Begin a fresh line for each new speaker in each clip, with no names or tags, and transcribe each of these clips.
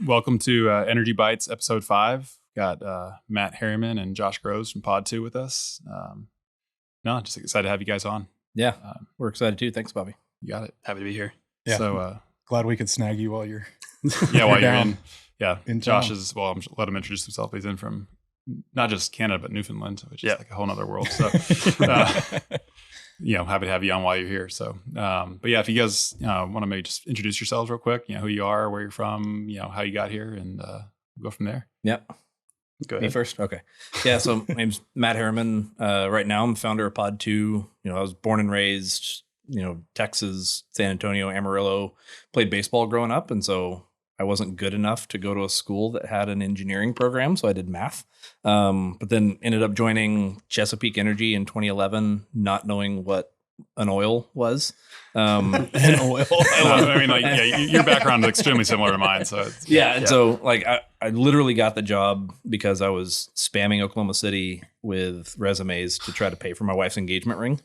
Welcome to Energy Bites episode 5. Got Matt Harriman and Josh Groves from Pod2 with us. Just excited to have you guys on.
Yeah, we're excited too. Thanks, Bobby.
You got it.
Happy to be here.
Yeah.
So
glad we could snag you while you're
while you're in. Yeah.
in
Josh
town.
is, well, let him introduce himself. He's in from not just Canada, but Newfoundland, which is like a whole nother world. So, happy to have you on while you're here. So, but yeah, if you guys want to maybe just introduce yourselves real quick, who you are, where you're from, how you got here, and go from there.
Yep.
Go
Me
ahead.
first? Okay. Yeah, so my name's Matt Harriman. Right now I'm founder of Pod2. I was born and raised, Texas, San Antonio, Amarillo, played baseball growing up. And so I wasn't good enough to go to a school that had an engineering program. So I did math, but then ended up joining Chesapeake Energy in 2011, not knowing what an oil was.
An oil.
Your background is extremely similar to mine. So it's,
So I literally got the job because I was spamming Oklahoma City with resumes to try to pay for my wife's engagement ring,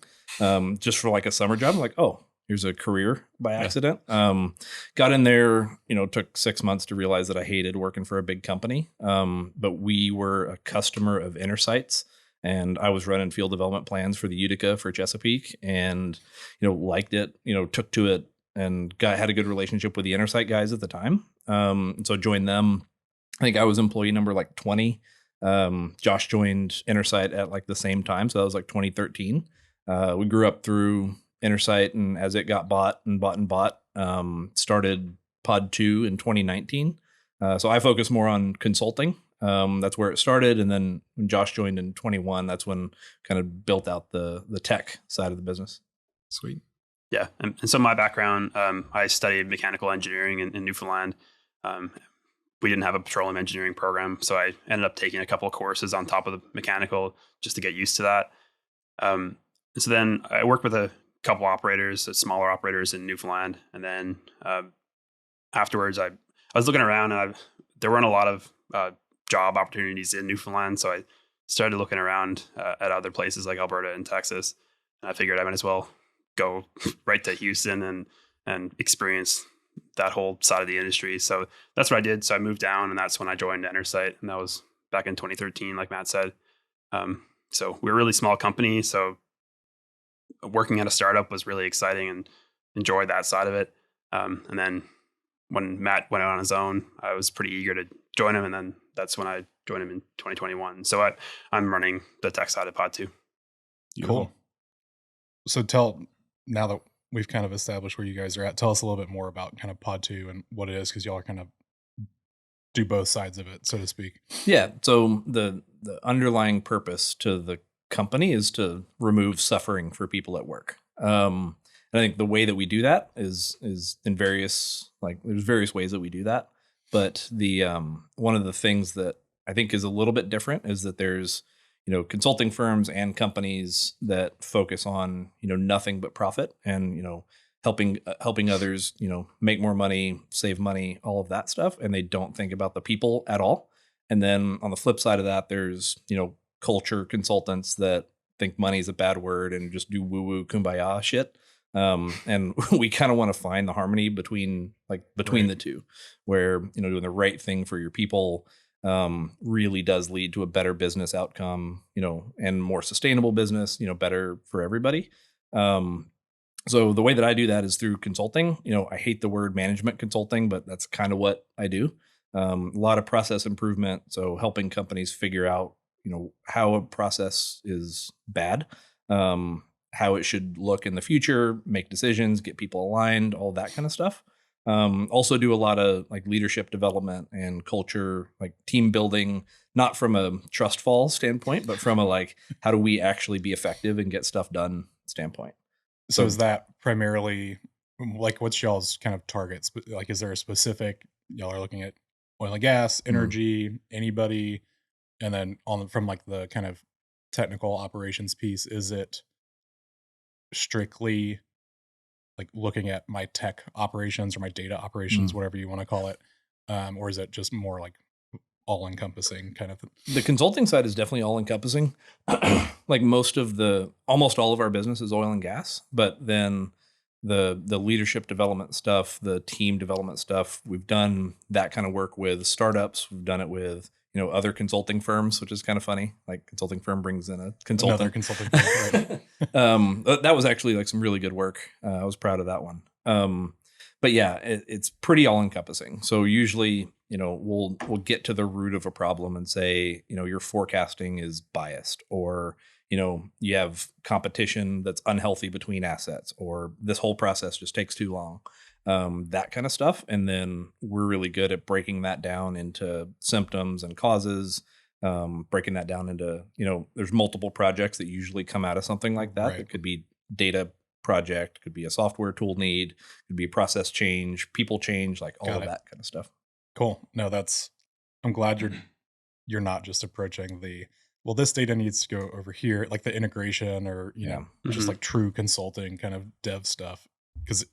just for like a summer job. I'm like, oh, here's a career by accident. Got in there, took 6 months to realize that I hated working for a big company. But we were a customer of Intersight's. And I was running field development plans for the Utica for Chesapeake and, liked it, took to it and had a good relationship with the Intersight guys at the time. So joined them. I think I was employee number like 20. Josh joined Intersight at like the same time. So that was like 2013. We grew up through Intersight, and as it got bought, started Pod2 in 2019. So I focus more on consulting. That's where it started. And then when Josh joined in 21, that's when kind of built out the tech side of the business.
sweet.
Yeah. And so my background, I studied mechanical engineering in Newfoundland. We didn't have a petroleum engineering program, so I ended up taking a couple of courses on top of the mechanical just to get used to that. And so then I worked with a couple operators, smaller operators in Newfoundland. And then afterwards, I was looking around and there weren't a lot of job opportunities in Newfoundland. So I started looking around at other places like Alberta and Texas. And I figured I might as well go right to Houston and experience that whole side of the industry. So that's what I did. So I moved down, and that's when I joined Intersight. And that was back in 2013, like Matt said. So we're a really small company. So working at a startup was really exciting and enjoyed that side of it. And then when Matt went out on his own, I was pretty eager to join him. And then that's when I joined him in 2021. So I'm running the tech side of Pod2.
Cool. So now that we've kind of established where you guys are at, tell us a little bit more about kind of Pod2 and what it is, because y'all are kind of do both sides of it, so to speak.
Yeah. So the underlying purpose to the company is to remove suffering for people at work. And I think the way that we do that is in various, there's various ways that we do that. But the one of the things that I think is a little bit different is that there's, consulting firms and companies that focus on, nothing but profit and, helping others, make more money, save money, all of that stuff. And they don't think about the people at all. And then on the flip side of that, there's, culture consultants that think money is a bad word and just do woo-woo kumbaya shit. And we kind of want to find the harmony between the two, where, doing the right thing for your people really does lead to a better business outcome, and more sustainable business, better for everybody. So the way that I do that is through consulting. I hate the word management consulting, but that's kind of what I do. A lot of process improvement. So helping companies figure out, how a process is bad, how it should look in the future, make decisions, get people aligned, all that kind of stuff. Also do a lot of leadership development and culture, team building, not from a trust fall standpoint, but from a how do we actually be effective and get stuff done standpoint.
So is that primarily what's y'all's kind of targets? Is there a specific, y'all are looking at oil and gas, energy, anybody? And then from the kind of technical operations piece, is it strictly looking at my tech operations or my data operations, whatever you want to call it? Or is it just more all encompassing kind of?
The consulting side is definitely all encompassing. Almost all of our business is oil and gas, but then the leadership development stuff, the team development stuff. We've done that kind of work with startups. We've done it with, other consulting firms, which is kind of funny. Like consulting firm brings in a consultant.
Another consulting firm, right?
That was actually like some really good work. I was proud of that one. But yeah, it's pretty all encompassing. So usually, we'll get to the root of a problem and say, your forecasting is biased, or, you have competition that's unhealthy between assets, or this whole process just takes too long. That kind of stuff. And then we're really good at breaking that down into symptoms and causes, breaking that down into, there's multiple projects that usually come out of something like that.
Right.
It could be data project, could be a software tool need, could be a process change, people change, like all of that kind of stuff.
Cool. No, I'm glad you're not just approaching this data needs to go over here, like the integration or, just like true consulting kind of dev stuff. Because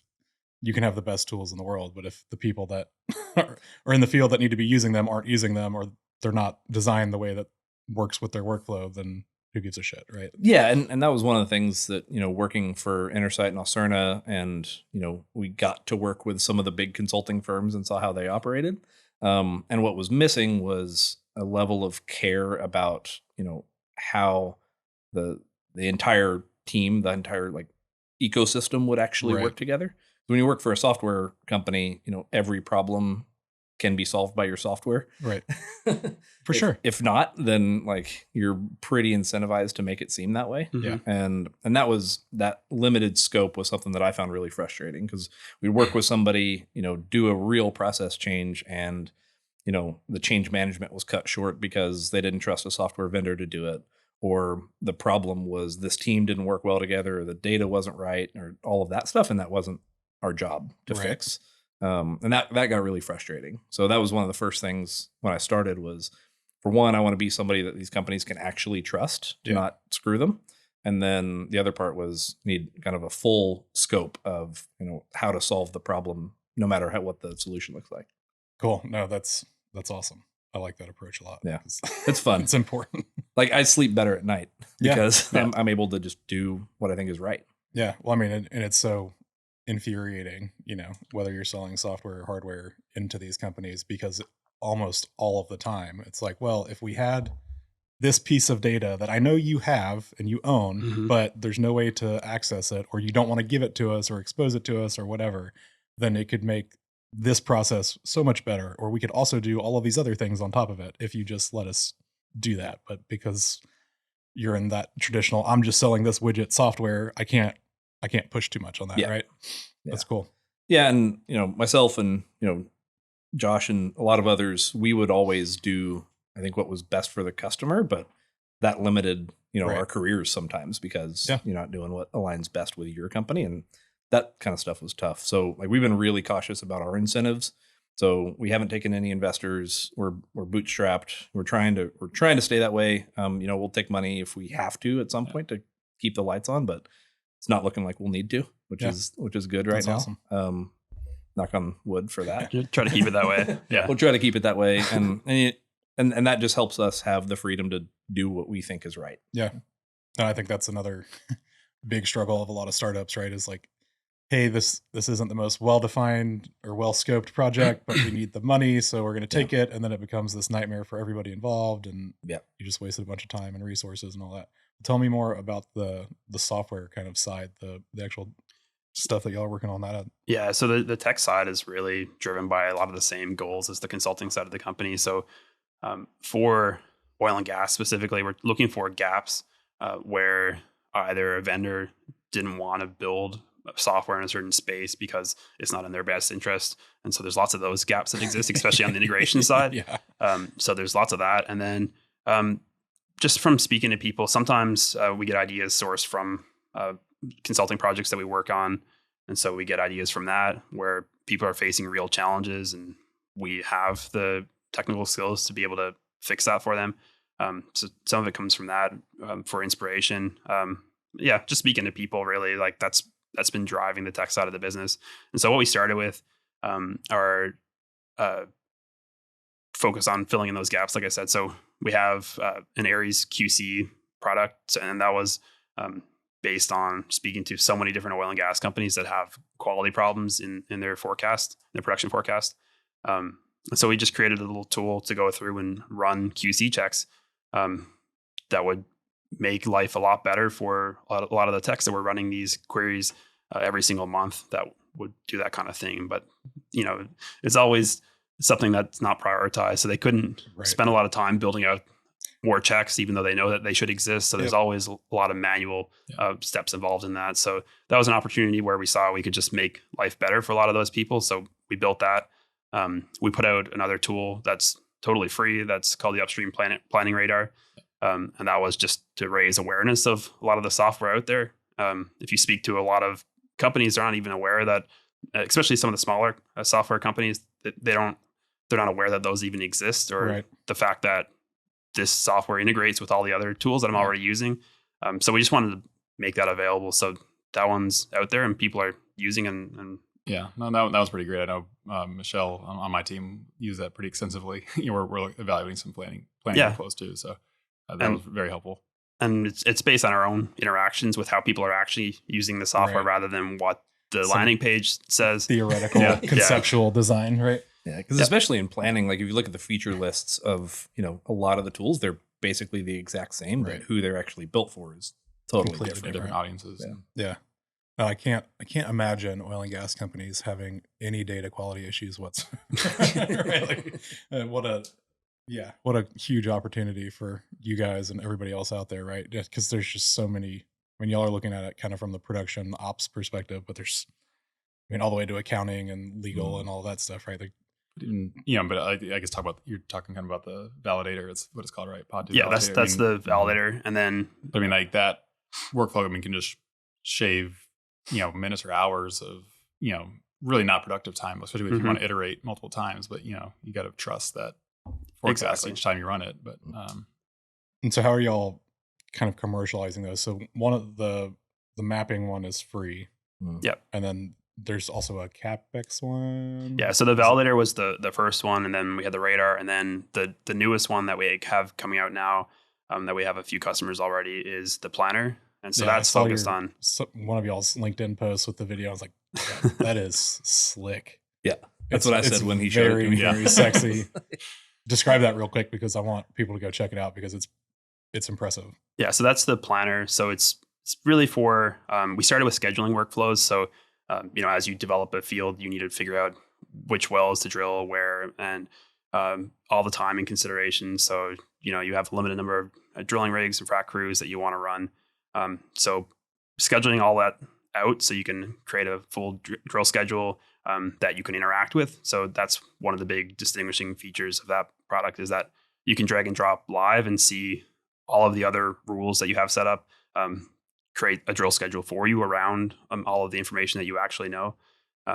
you can have the best tools in the world, but if the people that are in the field that need to be using them aren't using them, or they're not designed the way that works with their workflow, then who gives a shit, right?
Yeah, and that was one of the things that, working for Intersight and Alcerna, and, we got to work with some of the big consulting firms and saw how they operated. And what was missing was a level of care about, how the entire team, the entire like ecosystem would actually work together. When you work for a software company, every problem can be solved by your software.
Right. For sure.
If not, then like you're pretty incentivized to make it seem that way.
Yeah.
And that limited scope was something that I found really frustrating, because we'd work with somebody, do a real process change, and, the change management was cut short because they didn't trust a software vendor to do it. Or the problem was this team didn't work well together, or the data wasn't right, or all of that stuff. And that wasn't our job to fix. And that got really frustrating. So that was one of the first things when I started was, for one, I want to be somebody that these companies can actually trust to not screw them. And then the other part was need kind of a full scope of, how to solve the problem, no matter what the solution looks like.
Cool. No, that's awesome. I like that approach a lot.
Yeah. It's fun.
It's important.
Like I sleep better at night because I'm able to just do what I think is right.
Yeah. Well, I mean, and it's so infuriating, whether you're selling software or hardware into these companies, because almost all of the time it's like, well, if we had this piece of data that I know you have and you own, but there's no way to access it, or you don't want to give it to us or expose it to us or whatever, then it could make this process so much better. Or we could also do all of these other things on top of it if you just let us do that. But because you're in that traditional, I'm just selling this widget software, I can't push too much on that, right? That's cool.
Yeah. And, myself and, Josh and a lot of others, we would always do, I think, what was best for the customer, but that limited, our careers sometimes, because you're not doing what aligns best with your company. And that kind of stuff was tough. So like, we've been really cautious about our incentives. So we haven't taken any investors. We're bootstrapped. We're trying to stay that way. We'll take money if we have to at some point to keep the lights on, but it's not looking like we'll need to, which is good right now. Awesome. Knock on wood for that.
Try to keep it that way. Yeah.
We'll try to keep it that way. And that just helps us have the freedom to do what we think is right.
Yeah. And I think that's another big struggle of a lot of startups, right? Is like, hey, this isn't the most well-defined or well-scoped project, but we need the money, so we're going to take it. And then it becomes this nightmare for everybody involved. And you just wasted a bunch of time and resources and all that. Tell me more about the software kind of side, the actual stuff that y'all are working on that.
Yeah. So the tech side is really driven by a lot of the same goals as the consulting side of the company. So for oil and gas specifically, we're looking for gaps where either a vendor didn't want to build software in a certain space because it's not in their best interest. And so there's lots of those gaps that exist, especially on the integration side. So there's lots of that. And then just from speaking to people, sometimes we get ideas sourced from consulting projects that we work on. And so we get ideas from that where people are facing real challenges and we have the technical skills to be able to fix that for them. So some of it comes from that for inspiration. Just speaking to people, really, like that's been driving the tech side of the business. And so what we started with are focus on filling in those gaps, like I said. So we have an Aries QC product, and that was based on speaking to so many different oil and gas companies that have quality problems in their forecast, their production forecast. So we just created a little tool to go through and run QC checks that would make life a lot better for a lot of the techs that were running these queries every single month that would do that kind of thing. But, it's always something that's not prioritized. So they couldn't spend a lot of time building out more checks, even though they know that they should exist. So there's always a lot of manual steps involved in that. So that was an opportunity where we saw we could just make life better for a lot of those people. So we built that. We put out another tool that's totally free. That's called the Upstream Planning Radar. And that was just to raise awareness of a lot of the software out there. If you speak to a lot of companies, they're not even aware that, especially some of the smaller software companies, they're not aware that those even exist, or the fact that this software integrates with all the other tools that I'm already using. So we just wanted to make that available. So that one's out there and people are using and
yeah, no, that was pretty great. I know Michelle on my team used that pretty extensively. We're evaluating some planning workflows too. So that was very helpful.
And it's based on our own interactions with how people are actually using the software rather than what the landing page says.
Theoretical, conceptual design, right?
Yeah, because especially in planning, like if you look at the feature lists of, a lot of the tools, they're basically the exact same, but who they're actually built for is totally
different audiences.
Yeah. No, I can't imagine oil and gas companies having any data quality issues whatsoever. What a huge opportunity for you guys and everybody else out there, right? Just because there's just so many. I mean, y'all are looking at it kind of from the production ops perspective, but there's, all the way to accounting and legal and all that stuff, right?
But I guess you're talking kind of about the validator. It's what it's called, right? Pod2.
Yeah, that's the validator, and then
like that workflow. Can just shave minutes or hours of really not productive time, especially if you want to iterate multiple times. But you got to trust that forecast each time you run it. But
and so how are y'all kind of commercializing those? So one of the mapping one is free.
Yep.
And then there's also a CapEx one.
Yeah. So the validator was the first one, and then we had the radar, and then the newest one that we have coming out now, that we have a few customers already, is the planner. And so that's focused on
one of y'all's LinkedIn posts with the video. I was like, that is slick.
Yeah. That's what I said when he showed it to me.
Very sexy. Describe that real quick because I want people to go check it out because it's impressive.
Yeah. So that's the planner. So it's really for, we started with scheduling workflows. So, as you develop a field, you need to figure out which wells to drill, where, and all the time in consideration. So, you have a limited number of drilling rigs and frac crews that you want to run. So scheduling all that out so you can create a full drill schedule that you can interact with. So that's one of the big distinguishing features of that product, is that you can drag and drop live and see all of the other rules that you have set up, create a drill schedule for you around all of the information that you actually know.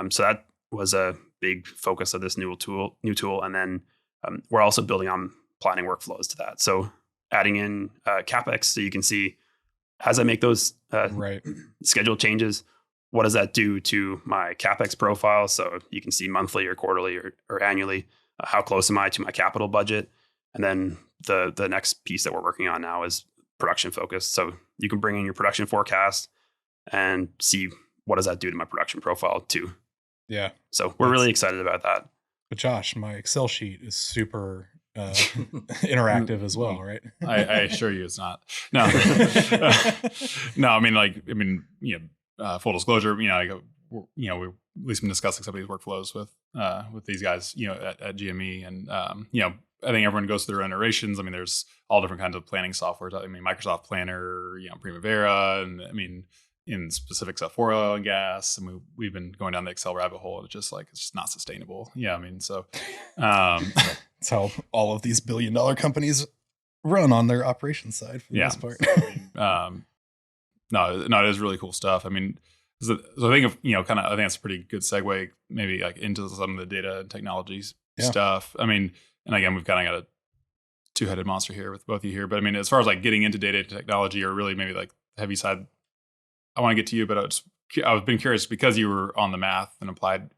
So that was a big focus of this new tool. And then we're also building on planning workflows to that. So adding in CapEx, so you can see, as I make those schedule changes, what does that do to my CapEx profile? So you can see monthly or quarterly or annually, how close am I to my capital budget? And then the next piece that we're working on now is production focused. So you can bring in your production forecast and see what does that do to my production profile too.
Yeah.
So we're really excited about that.
But Josh, my Excel sheet is super interactive as well, right?
I assure you it's not. No. Full disclosure, we at least been discussing some of these workflows with these guys, at GME, and I think everyone goes through their own iterations. There's all different kinds of planning software. Microsoft Planner, Primavera, and in specific stuff for oil and gas. And we've been going down the Excel rabbit hole. It's just not sustainable. So
that's how all of these billion-dollar companies run on their operations side for the most part.
No, it is really cool stuff. So I think I think that's a pretty good segue, maybe into some of the data and technologies stuff. And again, we've kind of got a two-headed monster here with both of you here. But as far as getting into data and technology, or really maybe the heavy side, I want to get to you. But I've been curious because you were on the math and applied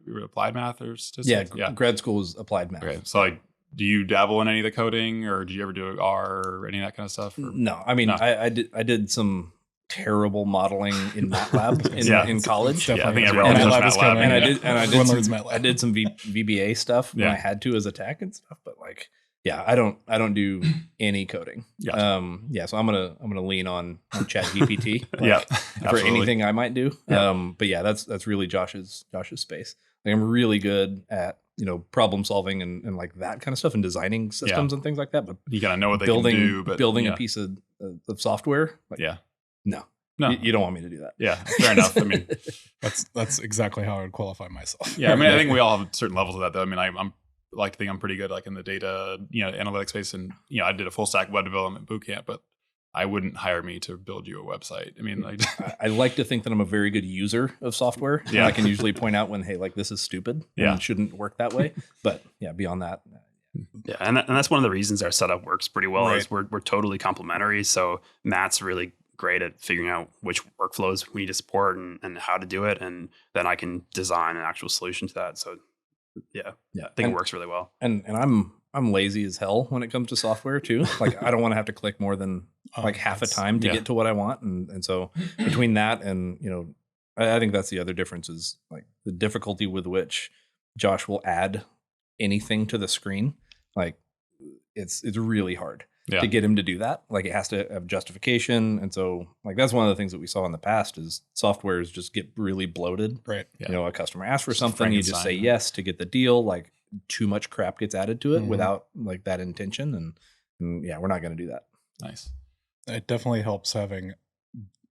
math or statistics.
Yeah, grad school is applied math.
Okay, so do you dabble in any of the coding, or did you ever do R or any of that kind of stuff? Or?
No, I did some terrible modeling in MATLAB in college.
Yeah, I think
everyone
everyone
MATLAB
knows
is
MATLAB.
coming.
And I
Everyone learns
did
MATLAB.
some VBA stuff when I had to as a tech and stuff, but like, yeah, I don't do any coding.
Gotcha.
So I'm gonna lean on ChatGPT.
Yeah,
for
absolutely.
anything I might do.
Yeah.
But yeah, that's really Josh's space. Like I'm really good at problem solving and like that kind of stuff and designing systems and things like that. But
You gotta know what they
building
can do. But
building
yeah.
a piece of software, like,
Yeah.
no,
No.
you don't want me to do that.
Yeah. Fair enough. I mean,
That's exactly how I would qualify myself.
yeah. I mean, I think we all have certain levels of that, though. I mean, I'm like to think I'm pretty good, like in the data, analytics space, and I did a full stack web development bootcamp, but I wouldn't hire me to build you a website. I mean, like,
I like to think that I'm a very good user of software.
Yeah.
I can usually point out when, hey, like this is stupid
Yeah.
and shouldn't work that way. But yeah, beyond that,
Yeah, and that's one of the reasons our setup works pretty well.
Right.
Is we're totally complementary. So Matt's really great at figuring out which workflows we need to support and how to do it, and then I can design an actual solution to that. So yeah, I think it works really well.
And I'm lazy as hell when it comes to software too. Like I don't want to have to click more than like half a time to get to what I want. And so between that and, I think that's the other difference is like the difficulty with which Josh will add anything to the screen. Like it's really hard to get him to do that. Like it has to have justification. And so like, that's one of the things that we saw in the past is softwares just get really bloated.
Right.
Yeah.
A customer asks for something, you just say yes to get the deal. Like too much crap gets added to it without like that intention. And yeah, we're not going to do that.
nice.
It definitely helps having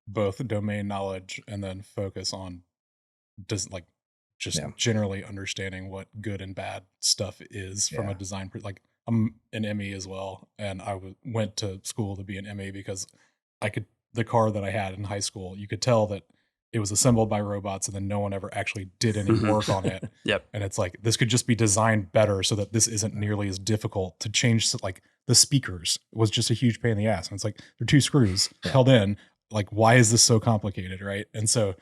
both domain knowledge and then focus on generally understanding what good and bad stuff is from a design. Like I'm an ME as well, and I went to school to be an ME because the car that I had in high school, you could tell that it was assembled by robots and then no one ever actually did any work on it.
Yep.
And it's like, this could just be designed better so that this isn't nearly as difficult to change. like the speakers was just a huge pain in the ass. And it's like, there are 2 screws held in. Like, why is this so complicated? Right. And so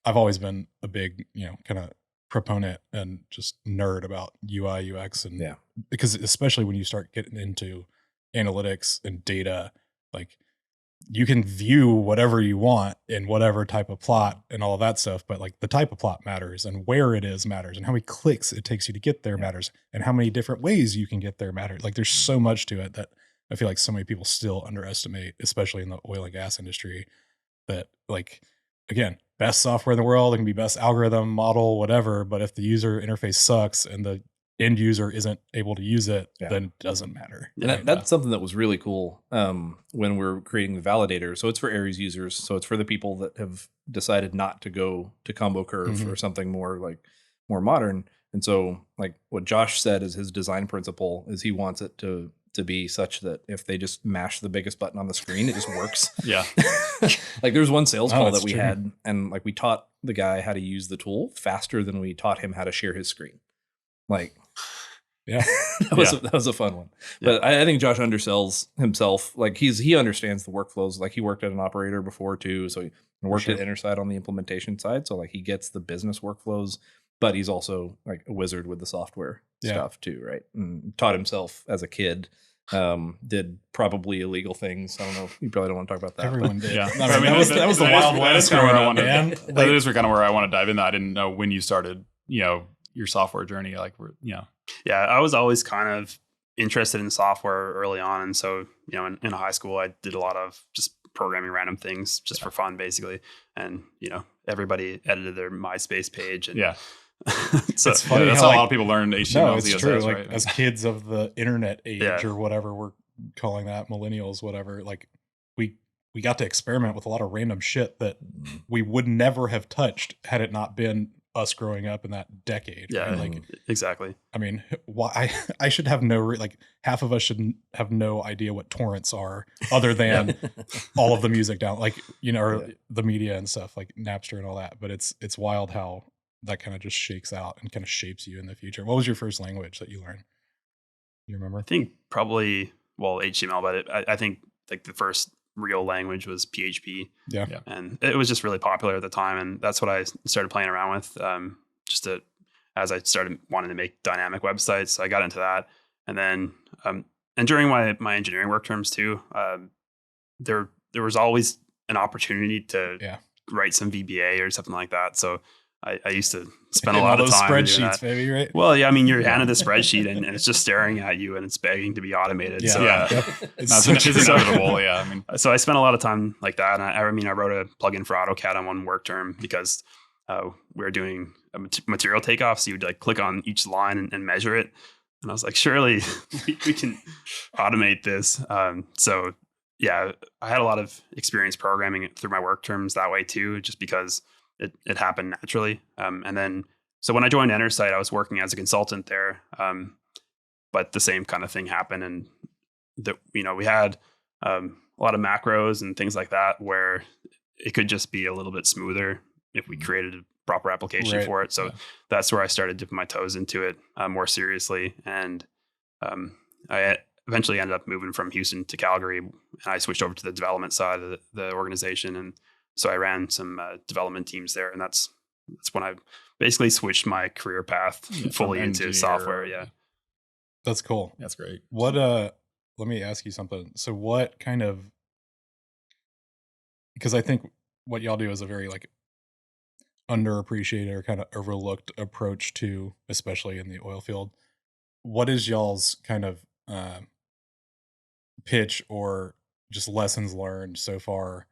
I've always been a big, kind of proponent and just nerd about UI, UX. And because especially when you start getting into analytics and data, like, you can view whatever you want in whatever type of plot and all of that stuff, but like the type of plot matters and where it is matters and how many clicks it takes you to get there matters and how many different ways you can get there matters. Like there's so much to it that I feel like so many people still underestimate, especially in the oil and gas industry, that like, again, best software in the world, it can be best algorithm, model, whatever, but if the user interface sucks and the end user isn't able to use it, then it doesn't matter.
And that's something that was really cool when we're creating the validator. So it's for Aries users. So it's for the people that have decided not to go to Combo Curve or something more modern. And so like what Josh said is his design principle is he wants it to be such that if they just mash the biggest button on the screen, it just works.
Yeah.
Like there's one sales call that we
true.
had and like we taught the guy how to use the tool faster than we taught him how to share his screen. Like,
yeah,
that was a fun one. But I think Josh undersells himself. Like he understands the workflows. Like he worked at an operator before too. So he worked at Interside on the implementation side. So like he gets the business workflows, but he's also like a wizard with the software stuff too. Right. And taught himself as a kid, did probably illegal things. I don't know. You probably don't want to talk about that.
Everyone did.
Yeah.
I mean, that was the wild west
kind of where I
growing up,
wanted.
man.
That is kind of where I want to dive in. I didn't know when you started, your software journey. Like
Yeah, I was always kind of interested in software early on. And so, in high school, I did a lot of just programming random things just for fun, basically. And, everybody edited their MySpace page. And
So it's funny
that's
how
a lot of people learned HTML,
no, it's
CSS,
true. Like
right?
as kids of the internet age
Yeah.
or whatever we're calling that, millennials, whatever, like we got to experiment with a lot of random shit that we would never have touched had it not been us growing up in that decade.
Yeah,
right? Like,
exactly.
I mean, why I should have like half of us should have no idea what torrents are other than all of the music down, like, or the media and stuff like Napster and all that. But it's wild how that kind of just shakes out and kind of shapes you in the future. What was your first language that you learned? You remember?
I think probably, HTML, but I think like the first real language was PHP.
Yeah.
And it was just really popular at the time. And that's what I started playing around with as I started wanting to make dynamic websites. So I got into that. And then, and during my engineering work terms too, there was always an opportunity to write some VBA or something like that. So I used to spend a lot of time
spreadsheets,
doing that.
baby, right?
Well, yeah, I mean, you're handed the spreadsheet and it's just staring at you and it's begging to be automated.
Yeah,
So,
It's inevitable. Yeah, I mean,
so I spent a lot of time like that. And I mean, I wrote a plugin for AutoCAD on one work term because we were doing a material takeoff. So you'd like click on each line and measure it. And I was like, surely we can automate this. So yeah, I had a lot of experience programming through my work terms that way too, just because it happened naturally. And then, so when I joined Entersight, I was working as a consultant there. But the same kind of thing happened. And we had a lot of macros and things like that where it could just be a little bit smoother if we created a proper application for it. So that's where I started dipping my toes into it more seriously. And I eventually ended up moving from Houston to Calgary, and I switched over to the development side of the organization. And so I ran some development teams there, and that's when I basically switched my career path fully into software. Yeah.
That's cool.
That's great.
What let me ask you something. So what kind of, because I think what y'all do is a very like underappreciated or kind of overlooked approach to, especially in the oil field. What is y'all's kind of pitch or just lessons learned so far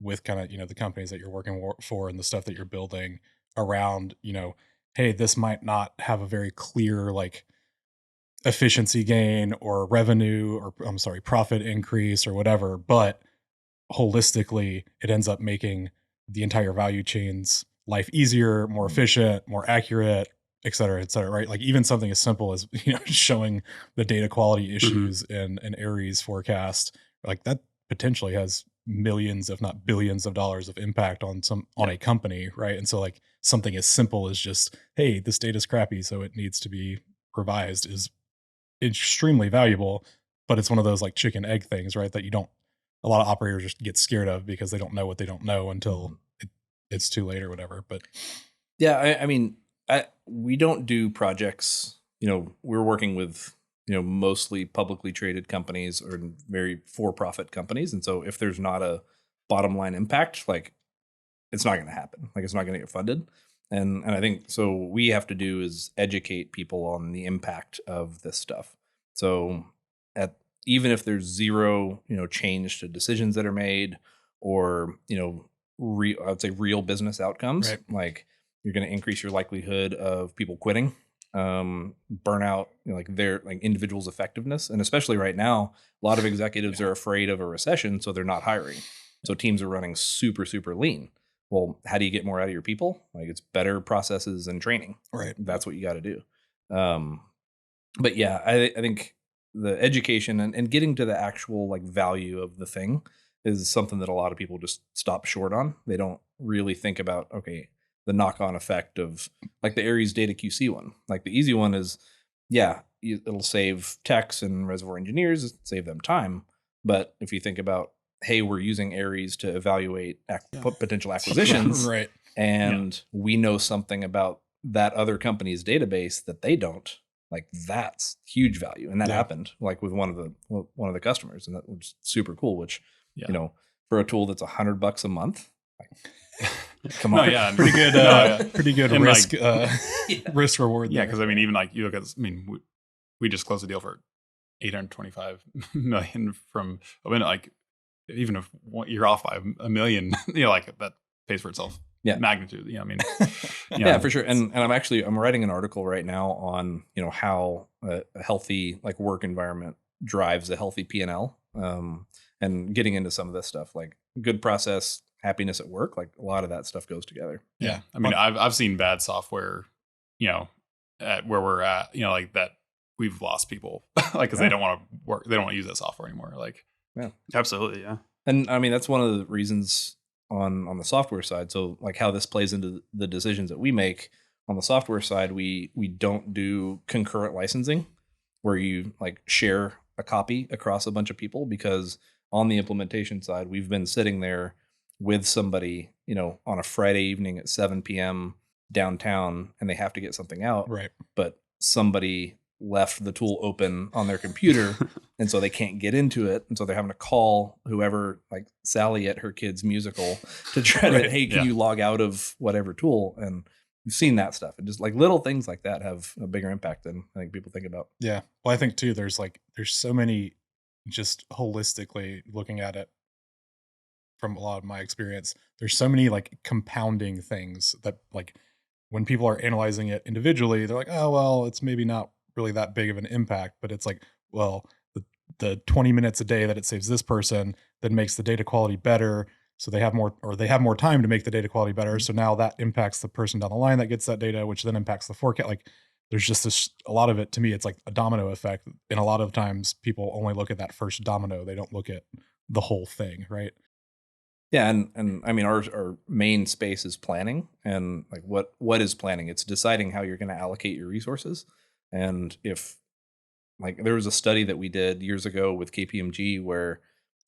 with kind of, the companies that you're working for and the stuff that you're building around, hey, this might not have a very clear like efficiency gain or revenue or profit increase or whatever, but holistically it ends up making the entire value chain's life easier, more efficient, more accurate, et cetera, right? Like even something as simple as showing the data quality issues in an Aries forecast, like that potentially has millions, if not billions of dollars of impact on a company, right? And so like something as simple as just, hey, this data's crappy, so it needs to be revised is extremely valuable, but it's one of those like chicken egg things, right? That a lot of operators just get scared of because they don't know what they don't know until it's too late or whatever. But
yeah, I mean, we don't do projects, we're working with, mostly publicly traded companies or very for-profit companies. And so if there's not a bottom line impact, like it's not going to happen. Like it's not going to get funded. And I think so we have to do is educate people on the impact of this stuff. So even if there's zero, change to decisions that are made or, I would say real business outcomes,
right.
Like you're going to increase your likelihood of people quitting, burnout, like their like individuals' effectiveness. And especially right now, a lot of executives are afraid of a recession, so they're not hiring. So teams are running super, super lean. Well, how do you get more out of your people? Like it's better processes and training.
Right.
That's what you got to do. But yeah, I think the education and getting to the actual like value of the thing is something that a lot of people just stop short on. They don't really think about, okay, the knock-on effect of like the Aries data QC one. Like the easy one is, it'll save techs and reservoir engineers, save them time. But if you think about, hey, we're using Aries to evaluate potential acquisitions,
right?
And we know something about that other company's database that they don't. Like that's huge value, and that happened like with one of the customers, and that was super cool. Which for a tool that's $100 a month, like, come on,
pretty good, pretty good
and
risk
like,
risk reward.
Yeah, because I mean, even like you look at, we just closed a deal for $825 million from like even if you're off by $1 million, like that pays for itself. Magnitude. I mean,
yeah, for sure. And I'm writing an article right now on, how a healthy like work environment drives a healthy P&L, and getting into some of this stuff, like good process, happiness at work, like a lot of that stuff goes together.
Yeah. I mean, I've seen bad software, at where we're at, like that we've lost people like, cause they don't want to work. They don't want to use that software anymore. Like,
yeah, absolutely. Yeah.
And I mean, that's one of the reasons on the software side. So like how this plays into the decisions that we make on the software side, we don't do concurrent licensing where you like share a copy across a bunch of people, because on the implementation side, we've been sitting there with somebody, on a Friday evening at 7 p.m. downtown, and they have to get something out.
Right.
But somebody left the tool open on their computer And so they can't get into it. And so they're having to call whoever, like Sally at her kid's musical, to try to, hey, can you log out of whatever tool? And we've seen that stuff. And just like little things like that have a bigger impact than I think people think about.
Yeah. Well, I think too, there's so many, just holistically looking at it from a lot of my experience, there's so many like compounding things that like when people are analyzing it individually, they're like, oh, well, it's maybe not really that big of an impact, but it's like, well, the 20 minutes a day that it saves this person that makes the data quality better. So they have more time to make the data quality better. So now that impacts the person down the line that gets that data, which then impacts the forecast. Like there's just a lot of it, to me, it's like a domino effect. And a lot of times people only look at that first domino. They don't look at the whole thing. Right.
Yeah. And I mean, our main space is planning, and like what is planning? It's deciding how you're going to allocate your resources. And if like there was a study that we did years ago with KPMG where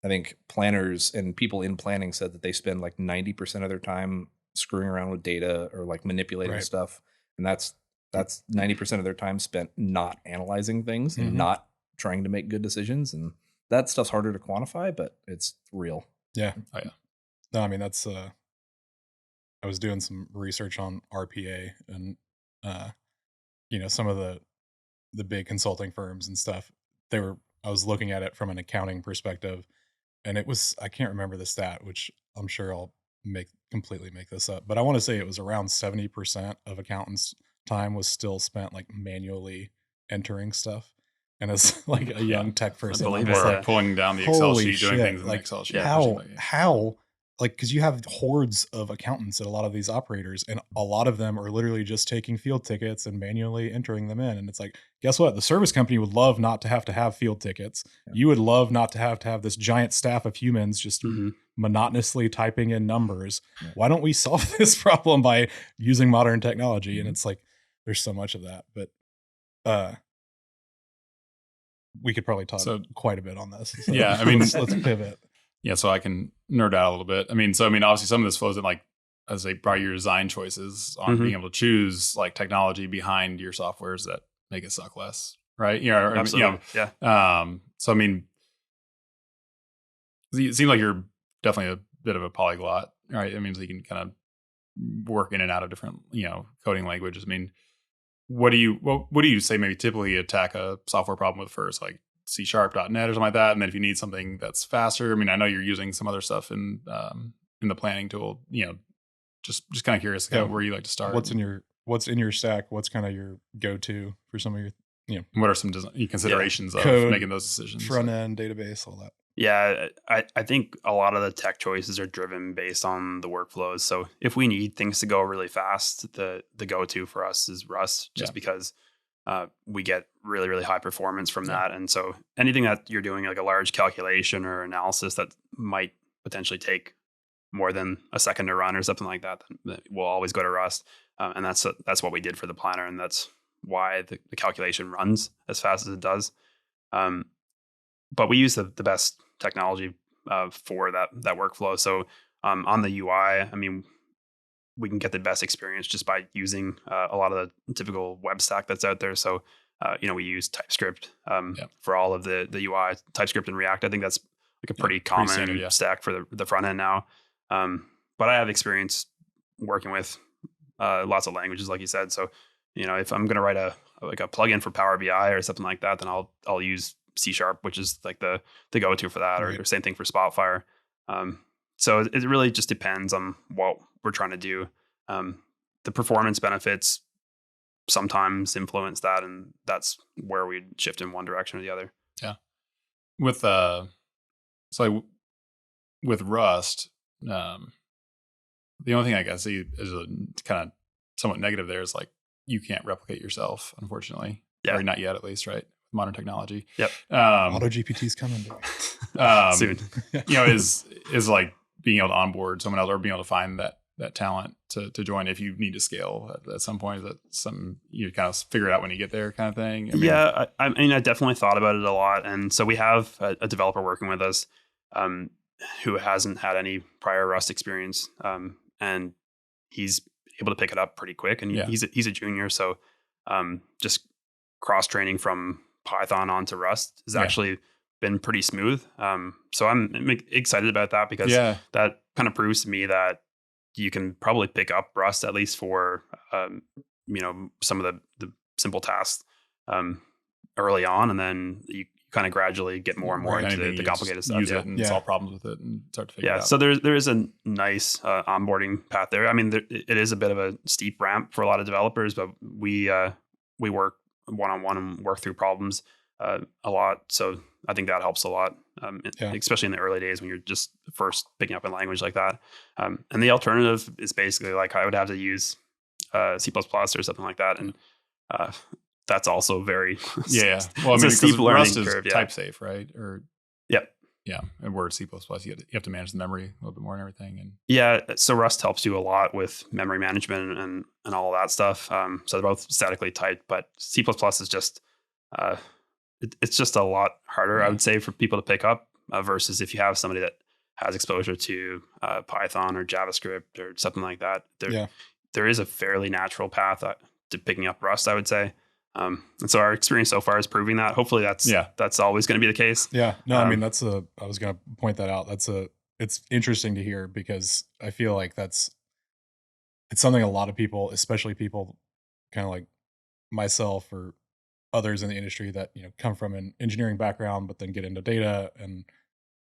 I think planners and people in planning said that they spend like 90% of their time screwing around with data or like manipulating stuff. And that's 90% of their time spent not analyzing things and not trying to make good decisions. And that stuff's harder to quantify, but it's real.
Yeah. Oh, yeah. No, I mean, that's, I was doing some research on RPA and, some of the big consulting firms and stuff. I was looking at it from an accounting perspective, and I can't remember the stat, which I'm sure I'll completely make this up, but I want to say it was around 70% of accountants' time was still spent like manually entering stuff. And as like a young tech person,
pulling down the Excel sheet, doing things in the Excel sheet.
How, like, because you have hordes of accountants at a lot of these operators, and a lot of them are literally just taking field tickets and manually entering them in. And it's like, guess what? The service company would love not to have field tickets. Yeah. You would love not to have this giant staff of humans just monotonously typing in numbers. Yeah. Why don't we solve this problem by using modern technology? And it's like, there's so much of that, but we could probably talk quite a bit on this. So
yeah, I mean,
let's pivot.
Yeah, so I can nerd out a little bit. I mean, obviously some of this flows in like, as a probably your design choices on being able to choose like technology behind your softwares that make it suck less, right? Yeah,
absolutely.
So I mean, it seems like you're definitely a bit of a polyglot, right? I mean, so you can kind of work in and out of different, coding languages. I mean, what do you say maybe typically attack a software problem with first, like C#, .NET or something like that? And then if you need something that's faster, I mean, I know you're using some other stuff in the planning tool, just kind of curious where you like to start.
What's in your stack? What's kind of your go-to for some of your,
what are some considerations of code, making those decisions?
Front end, database, all that.
Yeah, I think a lot of the tech choices are driven based on the workflows. So if we need things to go really fast, the go-to for us is Rust, just because we get really, really high performance from that. And so anything that you're doing, like a large calculation or analysis that might potentially take more than a second to run or something like that, we'll always go to Rust. And that's what we did for the planner. And that's why the calculation runs as fast as it does. But we use the best technology for that workflow. So on the UI, I mean, we can get the best experience just by using a lot of the typical web stack that's out there. So, we use TypeScript for all of the UI, TypeScript and React. I think that's like a pretty common standard, stack for the front end now. But I have experience working with lots of languages, like you said. So, if I'm going to write a plugin for Power BI or something like that, then I'll use C#, which is like the go-to for that, or same thing for Spotfire. So it really just depends on what we're trying to do. The performance benefits sometimes influence that, and that's where we shift in one direction or the other.
Yeah. With with Rust, the only thing I can see is a kind of somewhat negative there is like you can't replicate yourself, unfortunately.
Yeah.
Or not yet, at least, right? Modern technology.
Yep.
Auto GPT's coming
soon.
Is like being able to onboard someone else or being able to find that talent to join if you need to scale at some point. Is that something you kind of figure it out when you get there, kind of thing?
I mean, I definitely thought about it a lot, and so we have a developer working with us who hasn't had any prior Rust experience, and he's able to pick it up pretty quick. And he's a junior, so just cross training from Python onto Rust is actually been pretty smooth. So I'm excited about that because that kind of proves to me that you can probably pick up Rust at least for some of the simple tasks early on, and then you kind of gradually get more and more into the complicated stuff.
Use it and solve problems with it and start to figure it out.
So there is a nice onboarding path there. I mean, it is a bit of a steep ramp for a lot of developers, but we work one-on-one and work through problems a lot. So I think that helps a lot, especially in the early days when you're just first picking up a language like that. And the alternative is basically like I would have to use C++ or something like that. And that's also very
well, I mean,
steep learning
Rust is
curve,
type safe, right? Or
yeah,
and Word C++, you have to manage the memory a little bit more and everything. And
so Rust helps you a lot with memory management and all of that stuff. So they're both statically typed, but C++ is just it's just a lot harder, I would say, for people to pick up versus if you have somebody that has exposure to Python or JavaScript or something like that. There is a fairly natural path to picking up Rust, I would say. And so our experience so far is proving that. Hopefully that's always going to be the case.
Yeah. No, I mean, I was going to point that out. It's interesting to hear because I feel like it's something a lot of people, especially people kind of like myself or others in the industry that, come from an engineering background, but then get into data and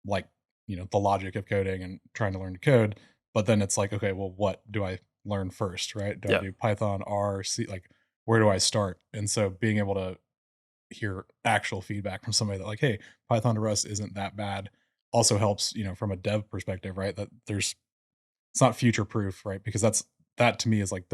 like, the logic of coding and trying to learn to code. But then it's like, okay, well, what do I learn first, right? Do I do Python, R, C, like, where do I start? And so being able to hear actual feedback from somebody that like, hey, Python to Rust isn't that bad also helps, from a dev perspective, right? That it's not future proof, right? Because that to me is like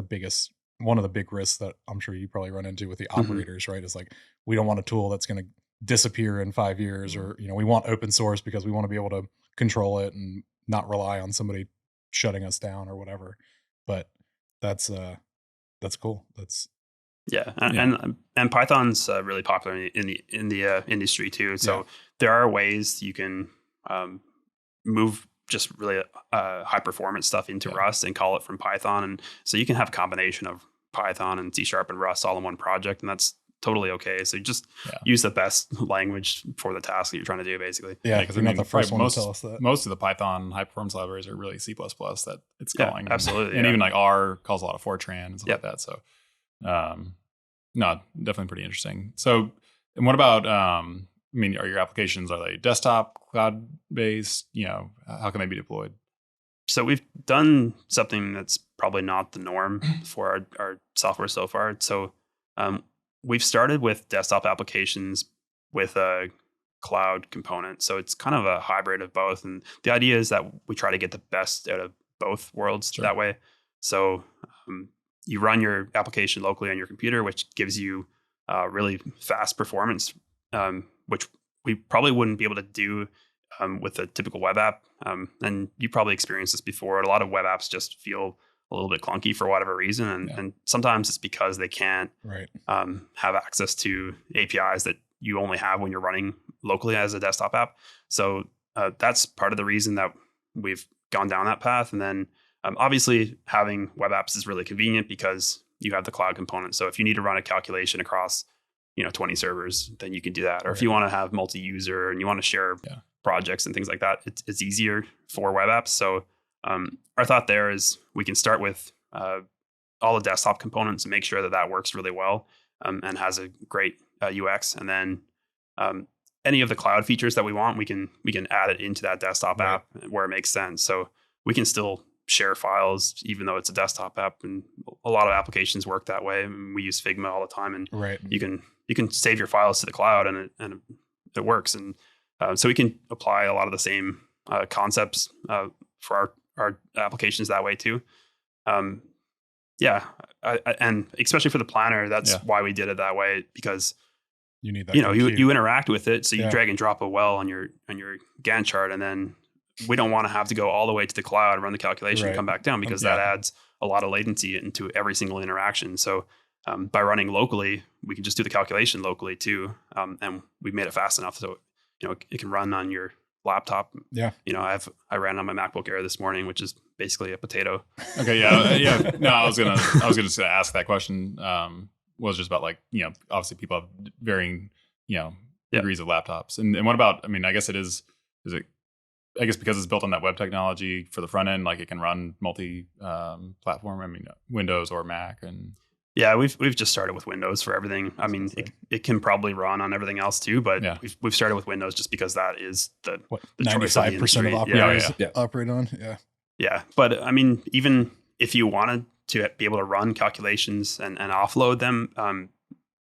one of the big risks that I'm sure you probably run into with the operators, right? Is like, we don't want a tool that's going to disappear in 5 years, or, we want open source because we want to be able to control it and not rely on somebody shutting us down or whatever. But that's cool.
And Python's really popular in the industry too. So there are ways you can move just really high performance stuff into Rust and call it from Python, and so you can have a combination of Python and C# and Rust all in one project, and that's totally okay. So you just use the best language for the task that you're trying to do, basically.
Because you're not the first one to tell us that.
Most of the Python high performance libraries are really C++ that it's calling.
Absolutely.
And even like R calls a lot of Fortran and stuff like that. So, no, definitely pretty interesting. So, and what about, are your applications, are they desktop, cloud based? How can they be deployed?
So we've done something that's probably not the norm for our software so far. So, we've started with desktop applications with a cloud component. So it's kind of a hybrid of both. And the idea is that we try to get the best out of both worlds that way. So you run your application locally on your computer, which gives you really fast performance, which we probably wouldn't be able to do with a typical web app. And you probably experienced this before. A lot of web apps just feel a little bit clunky for whatever reason. And sometimes it's because they can't have access to APIs that you only have when you're running locally as a desktop app. So that's part of the reason that we've gone down that path. And then obviously having web apps is really convenient because you have the cloud component. So if you need to run a calculation across 20 servers, then you can do that. Or if you want to have multi-user and you want to share projects and things like that, it's easier for web apps. So our thought there is we can start with all the desktop components and make sure that works really well and has a great UX. And then any of the cloud features that we want, we can add it into that desktop app where it makes sense. So we can still share files even though it's a desktop app, and a lot of applications work that way. We use Figma all the time, and you can save your files to the cloud, and it works. And so we can apply a lot of the same concepts for our applications that way too. And especially for the planner, that's why we did it that way, because
you need that.
You interact with it, so you drag and drop a well on your Gantt chart, and then we don't want to have to go all the way to the cloud, run the calculation, and come back down, because that adds a lot of latency into every single interaction. So by running locally, we can just do the calculation locally too, and we made it fast enough so it can run on your laptop. I ran on my MacBook Air this morning, which is basically a potato.
Okay. No, I was gonna just ask that question. Was just about obviously people have varying degrees of laptops. And what about, I mean, I guess is it, I guess because it's built on that web technology for the front end, like it can run multi platform, I mean, Windows or Mac. And
yeah, we've just started with Windows for everything. I mean, it can probably run on everything else too, but we've started with Windows just because that is the
95% of operators operate on.
Yeah. But I mean, even if you wanted to be able to run calculations and offload them,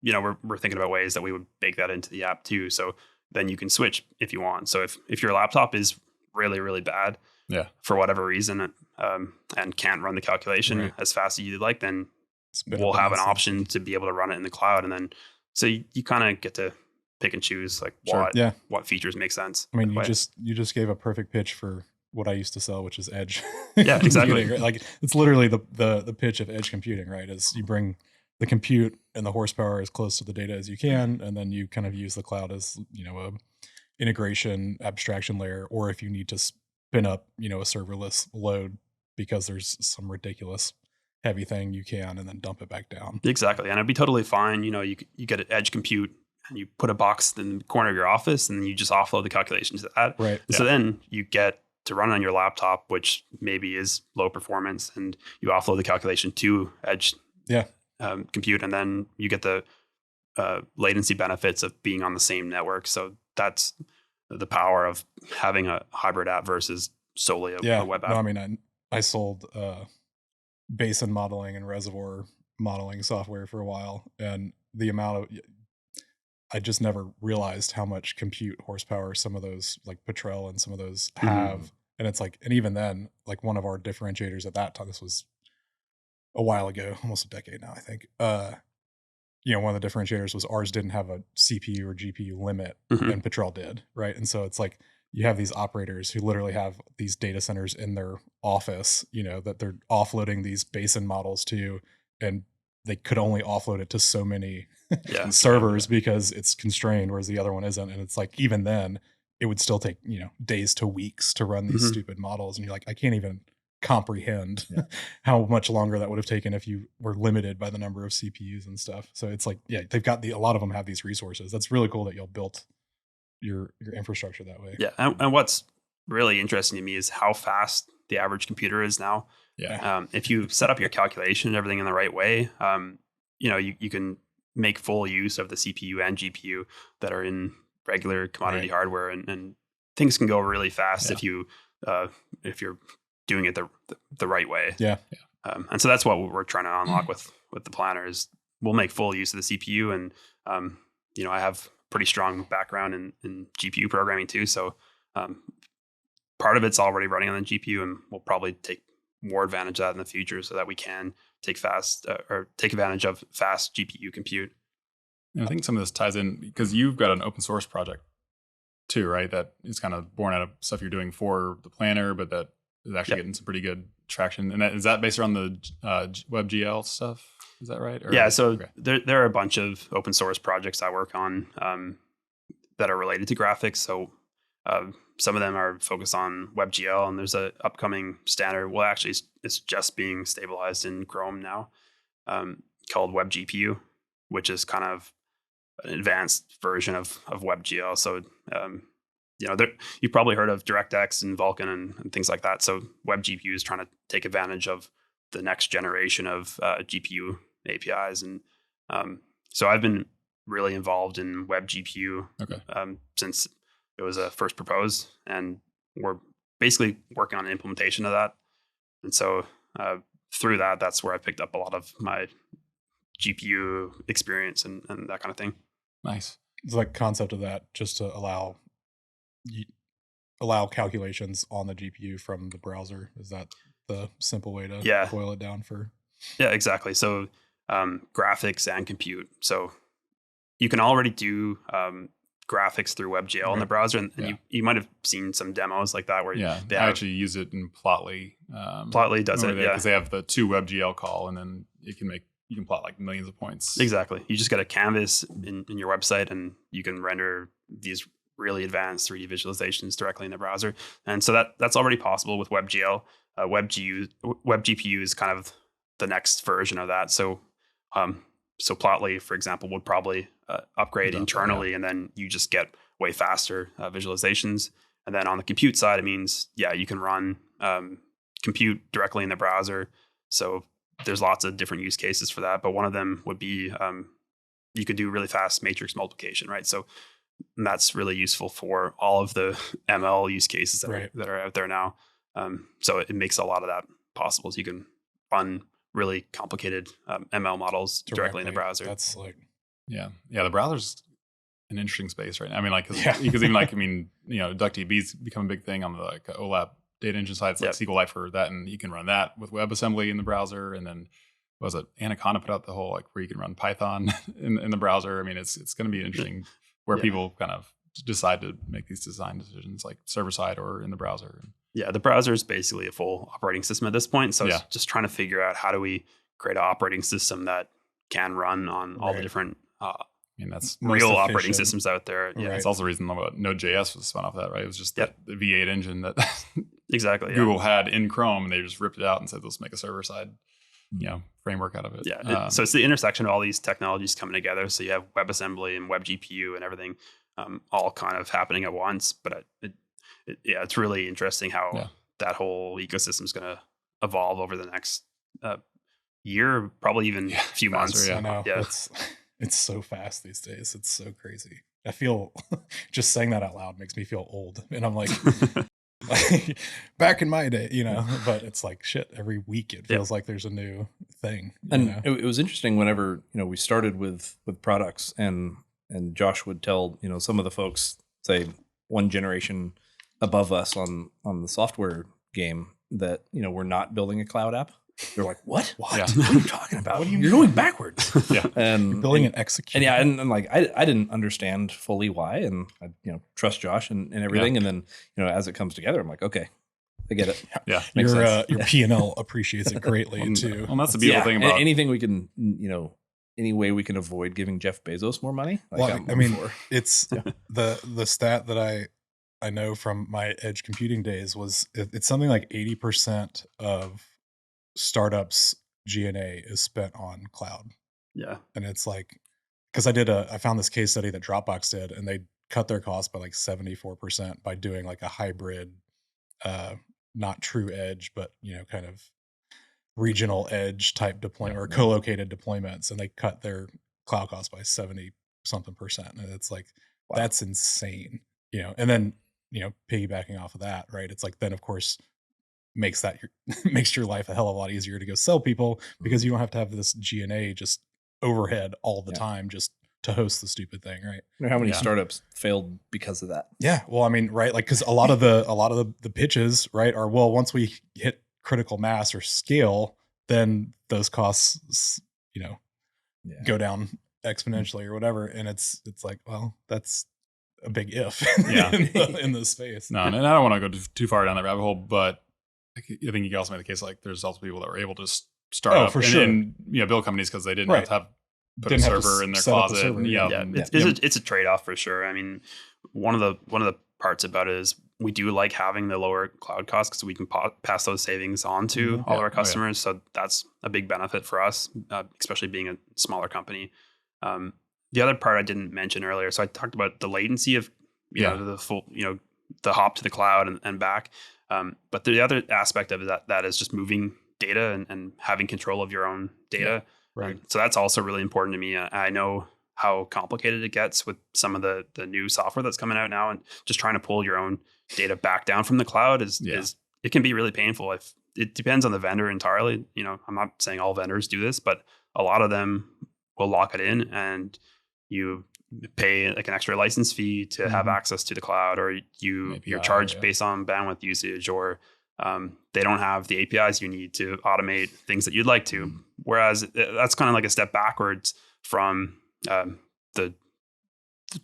we're thinking about ways that we would bake that into the app too. So then you can switch if you want. So if your laptop is really, really bad for whatever reason and can't run the calculation as fast as you'd like, then we'll have an option to be able to run it in the cloud. And then so you kind of get to pick and choose like what features make sense.
I mean, you just gave a perfect pitch for what I used to sell, which is edge.
Yeah, exactly.
Right? Like it's literally the pitch of edge computing, right? Is you bring the compute and the horsepower as close to the data as you can, and then you kind of use the cloud as a integration abstraction layer, or if you need to spin up a serverless load because there's some ridiculous heavy thing, you can, and then dump it back down.
Exactly. And it'd be totally fine. You get an edge compute and you put a box in the corner of your office and then you just offload the calculations to that.
Right.
So then you get to run on your laptop, which maybe is low performance, and you offload the calculation to edge compute, and then you get the latency benefits of being on the same network. So that's the power of having a hybrid app versus solely a web app.
No, I mean, I sold basin modeling and reservoir modeling software for a while, and the amount of I just never realized how much compute horsepower some of those like Petrel and some of those have. And it's like, and even then, like one of our differentiators at that time, this was a while ago, almost a decade now, I think. One of the differentiators was ours didn't have a CPU or GPU limit, and Petrel did, right? And so it's like you have these operators who literally have these data centers in their office, that they're offloading these basin models to, and they could only offload it to so many servers because it's constrained, whereas the other one isn't. And it's like, even then it would still take, days to weeks to run these stupid models. And you're like, I can't even comprehend how much longer that would have taken if you were limited by the number of CPUs and stuff. So it's like, they've got a lot of them have these resources. That's really cool that y'all built your infrastructure that way.
Yeah. And what's really interesting to me is how fast the average computer is now. If you set up your calculation and everything in the right way, you can make full use of the CPU and GPU that are in regular commodity hardware, and things can go really fast if you're doing it the right way. And so that's what we're trying to unlock with the planner is we'll make full use of the CPU, and I have pretty strong background in GPU programming too, so part of it's already running on the GPU, and we'll probably take more advantage of that in the future so that we can take advantage of fast GPU compute.
And I think some of this ties in because you've got an open source project too, right? That is kind of born out of stuff you're doing for the planner, but that is actually getting some pretty good traction. And is that based around the WebGL stuff? Is that right?
So there are a bunch of open source projects I work on that are related to graphics. So some of them are focused on WebGL, and there's an upcoming standard. Well, actually, it's just being stabilized in Chrome now, called WebGPU, which is kind of an advanced version of WebGL. So, you've probably heard of DirectX and Vulkan and things like that. So WebGPU is trying to take advantage of the next generation of GPU APIs. And so I've been really involved in WebGPU since it was first proposed, and we're basically working on an implementation of that. And so through that's where I picked up a lot of my GPU experience and that kind of thing.
Nice. It's like concept of that just to allow calculations on the GPU from the browser. Is that the simple way to boil it down for?
Yeah, exactly. So graphics and compute. So you can already do graphics through WebGL in the browser, and you might have seen some demos like that where
I actually use it in Plotly.
Plotly does it,
because they have the 2 WebGL call, and then you can plot like millions of points.
Exactly. You just get a canvas in your website, and you can render these really advanced 3D visualizations directly in the browser. And so that's already possible with WebGL. WebGPU is kind of the next version of that. So So Plotly, for example, would probably upgrade
Dump,
internally, and then you just get way faster visualizations. And then on the compute side, it means, you can run compute directly in the browser. So there's lots of different use cases for that. But one of them would be you could do really fast matrix multiplication, right? So that's really useful for all of the ML use cases that are out there now. So it makes a lot of that possible. So you can run really complicated ML models directly in the browser.
That's like,
the browser's an interesting space right now. I mean, like, because even like, DuckDB's become a big thing on the like OLAP data engine side. It's like SQLite for that, and you can run that with WebAssembly in the browser. And then what was it? Anaconda put out the whole like where you can run Python in the browser. I mean, it's going to be interesting where people kind of decide to make these design decisions, like server side or in the browser.
Yeah, the browser is basically a full operating system at this point. So it's just trying to figure out how do we create an operating system that can run on all the different
that's
real operating systems out there.
Yeah, it's also the reason that Node.js was spun off that, right? It was just the V8 engine that
exactly
Google had in Chrome, and they just ripped it out and said, let's make a server side framework out of it.
So it's the intersection of all these technologies coming together. So you have WebAssembly and WebGPU and everything all kind of happening at once. But it's really interesting how that whole ecosystem is going to evolve over the next year, probably even a few months.
I know. It's so fast these days. It's so crazy. I feel just saying that out loud makes me feel old. And I'm like, back in my day, but it's like shit. Every week it feels like there's a new thing.
And it was interesting whenever, we started with products and Josh would tell, some of the folks, say one generation above us on the software game that, we're not building a cloud app. They're like, what?
Yeah.
What are you talking about? You're going backwards. And
you're building an execute.
And like, I didn't understand fully why, and I, trust Josh and everything. And then, as it comes together, I'm like, okay, I get it.
Yeah.
Your P&L appreciates it greatly too.
Well, that's the beautiful thing about
anything we can, any way we can avoid giving Jeff Bezos more money.
It's the stat that I know from my edge computing days was it's something like 80% of startups G&A is spent on cloud.
Yeah.
And it's like, because I found this case study that Dropbox did, and they cut their cost by like 74% by doing like a hybrid, not true edge, but kind of regional edge type deployment or co-located deployments. And they cut their cloud cost by 70 something percent. And it's like, that's insane, and then, piggybacking off of that, right. It's like, then of course, makes your life a hell of a lot easier to go sell people, because you don't have to have this G&A just overhead all the time just to host the stupid thing, right?
How many startups failed because of that?
Yeah, well, I mean, right, like because a lot of the pitches, right, are, well, once we hit critical mass or scale, then those costs, go down exponentially or whatever, and it's like, well, that's a big if in the space.
No, and I don't want to go too far down that rabbit hole, but I think you can also make the case like there's also people that were able to start up and build companies because they didn't have to have put a server in their closet.
It's a trade-off for sure. I mean, one of the parts about it is we do like having the lower cloud costs because we can pass those savings on to all of our customers. So that's a big benefit for us, especially being a smaller company. The other part I didn't mention earlier, so I talked about the latency of the full the hop to the cloud and back. But the other aspect of that is just moving data and having control of your own data.
Yeah, right.
So that's also really important to me. I know how complicated it gets with some of the new software that's coming out now, and just trying to pull your own data back down from the cloud is it can be really painful. It depends on the vendor entirely. I'm not saying all vendors do this, but a lot of them will lock it in, and you pay like an extra license fee to have access to the cloud, or you're charged based on bandwidth usage, or they don't have the APIs you need to automate things that you'd like to. Whereas that's kind of like a step backwards from the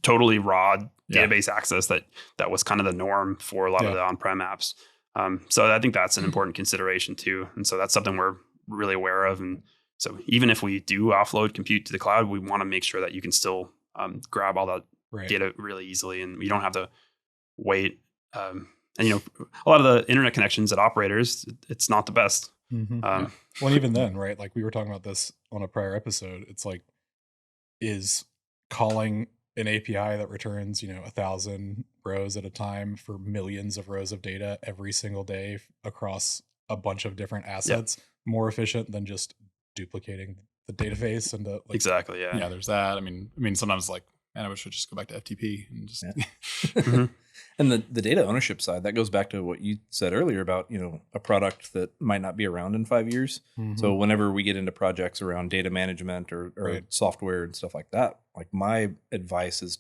totally raw database access that was kind of the norm for a lot of the on-prem apps. So I think that's an important consideration too. And so that's something we're really aware of. And so even if we do offload compute to the cloud, we want to make sure that you can still grab all that data really easily, and you don't have to wait. And a lot of the internet connections at operators, it's not the best.
Well, even then, right? Like we were talking about this on a prior episode. It's like is calling an API that returns, 1,000 rows at a time for millions of rows of data every single day across a bunch of different assets more efficient than just duplicating the database and
Exactly. Yeah.
Yeah, there's that. I mean, sometimes like, man, I wish we'd just go back to FTP and just.
And the data ownership side, that goes back to what you said earlier about, a product that might not be around in 5 years.
Mm-hmm.
So whenever we get into projects around data management or
Right.
software and stuff like that, like my advice is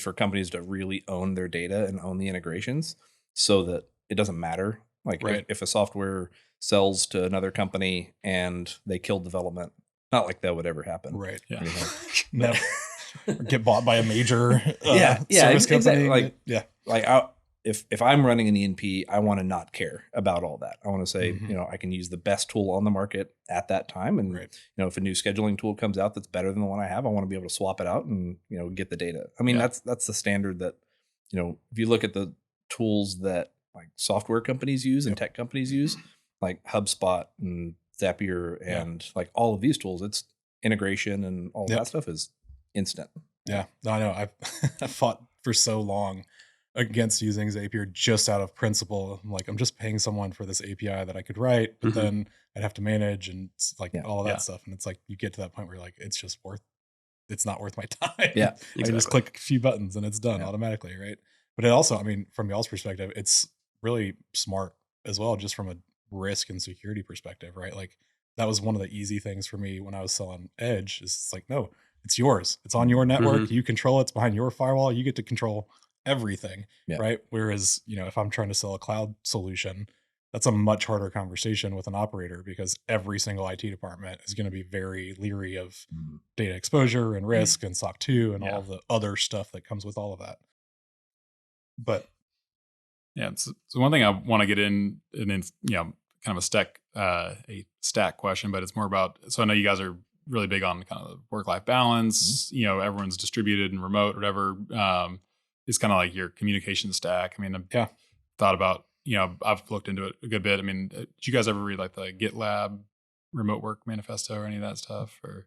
for companies to really own their data and own the integrations so that it doesn't matter. Like
Right.
if a software sells to another company and they kill development, not like that would ever happen.
Right.
Yeah.
Never get bought by a major
service
company.
exactly. Like,
yeah.
Like if I'm running an E&P, I want to not care about all that. I want to say, I can use the best tool on the market at that time. And,
Right.
if a new scheduling tool comes out that's better than the one I have, I want to be able to swap it out and, get the data. I mean, that's the standard that, if you look at the tools that like software companies use and tech companies use, like HubSpot and Zapier and like all of these tools, it's integration and all that stuff is instant.
Yeah. No, I know. I've fought for so long against using Zapier just out of principle. I'm like, I'm just paying someone for this API that I could write, but then I'd have to manage and all of that stuff. And it's like, you get to that point where you're like, it's not worth my time.
Yeah.
I just click a few buttons and it's done automatically. Right. But it also, I mean, from y'all's perspective, it's really smart as well, just from a risk and security perspective, right? Like that was one of the easy things for me when I was selling Edge is it's like, no, it's yours. It's on your network. You control it. It's behind your firewall. You get to control everything, right? Whereas, if I'm trying to sell a cloud solution, that's a much harder conversation with an operator because every single IT department is going to be very leery of data exposure and risk and SOC 2 and all the other stuff that comes with all of that. But
yeah, so one thing I want to get in, and then kind of a stack question, but it's more about. So I know you guys are really big on kind of the work-life balance. Everyone's distributed and remote, whatever. It's kind of like your communication stack. I mean, I've thought about. I've looked into it a good bit. I mean, did you guys ever read like the GitLab remote work manifesto or any of that stuff? Or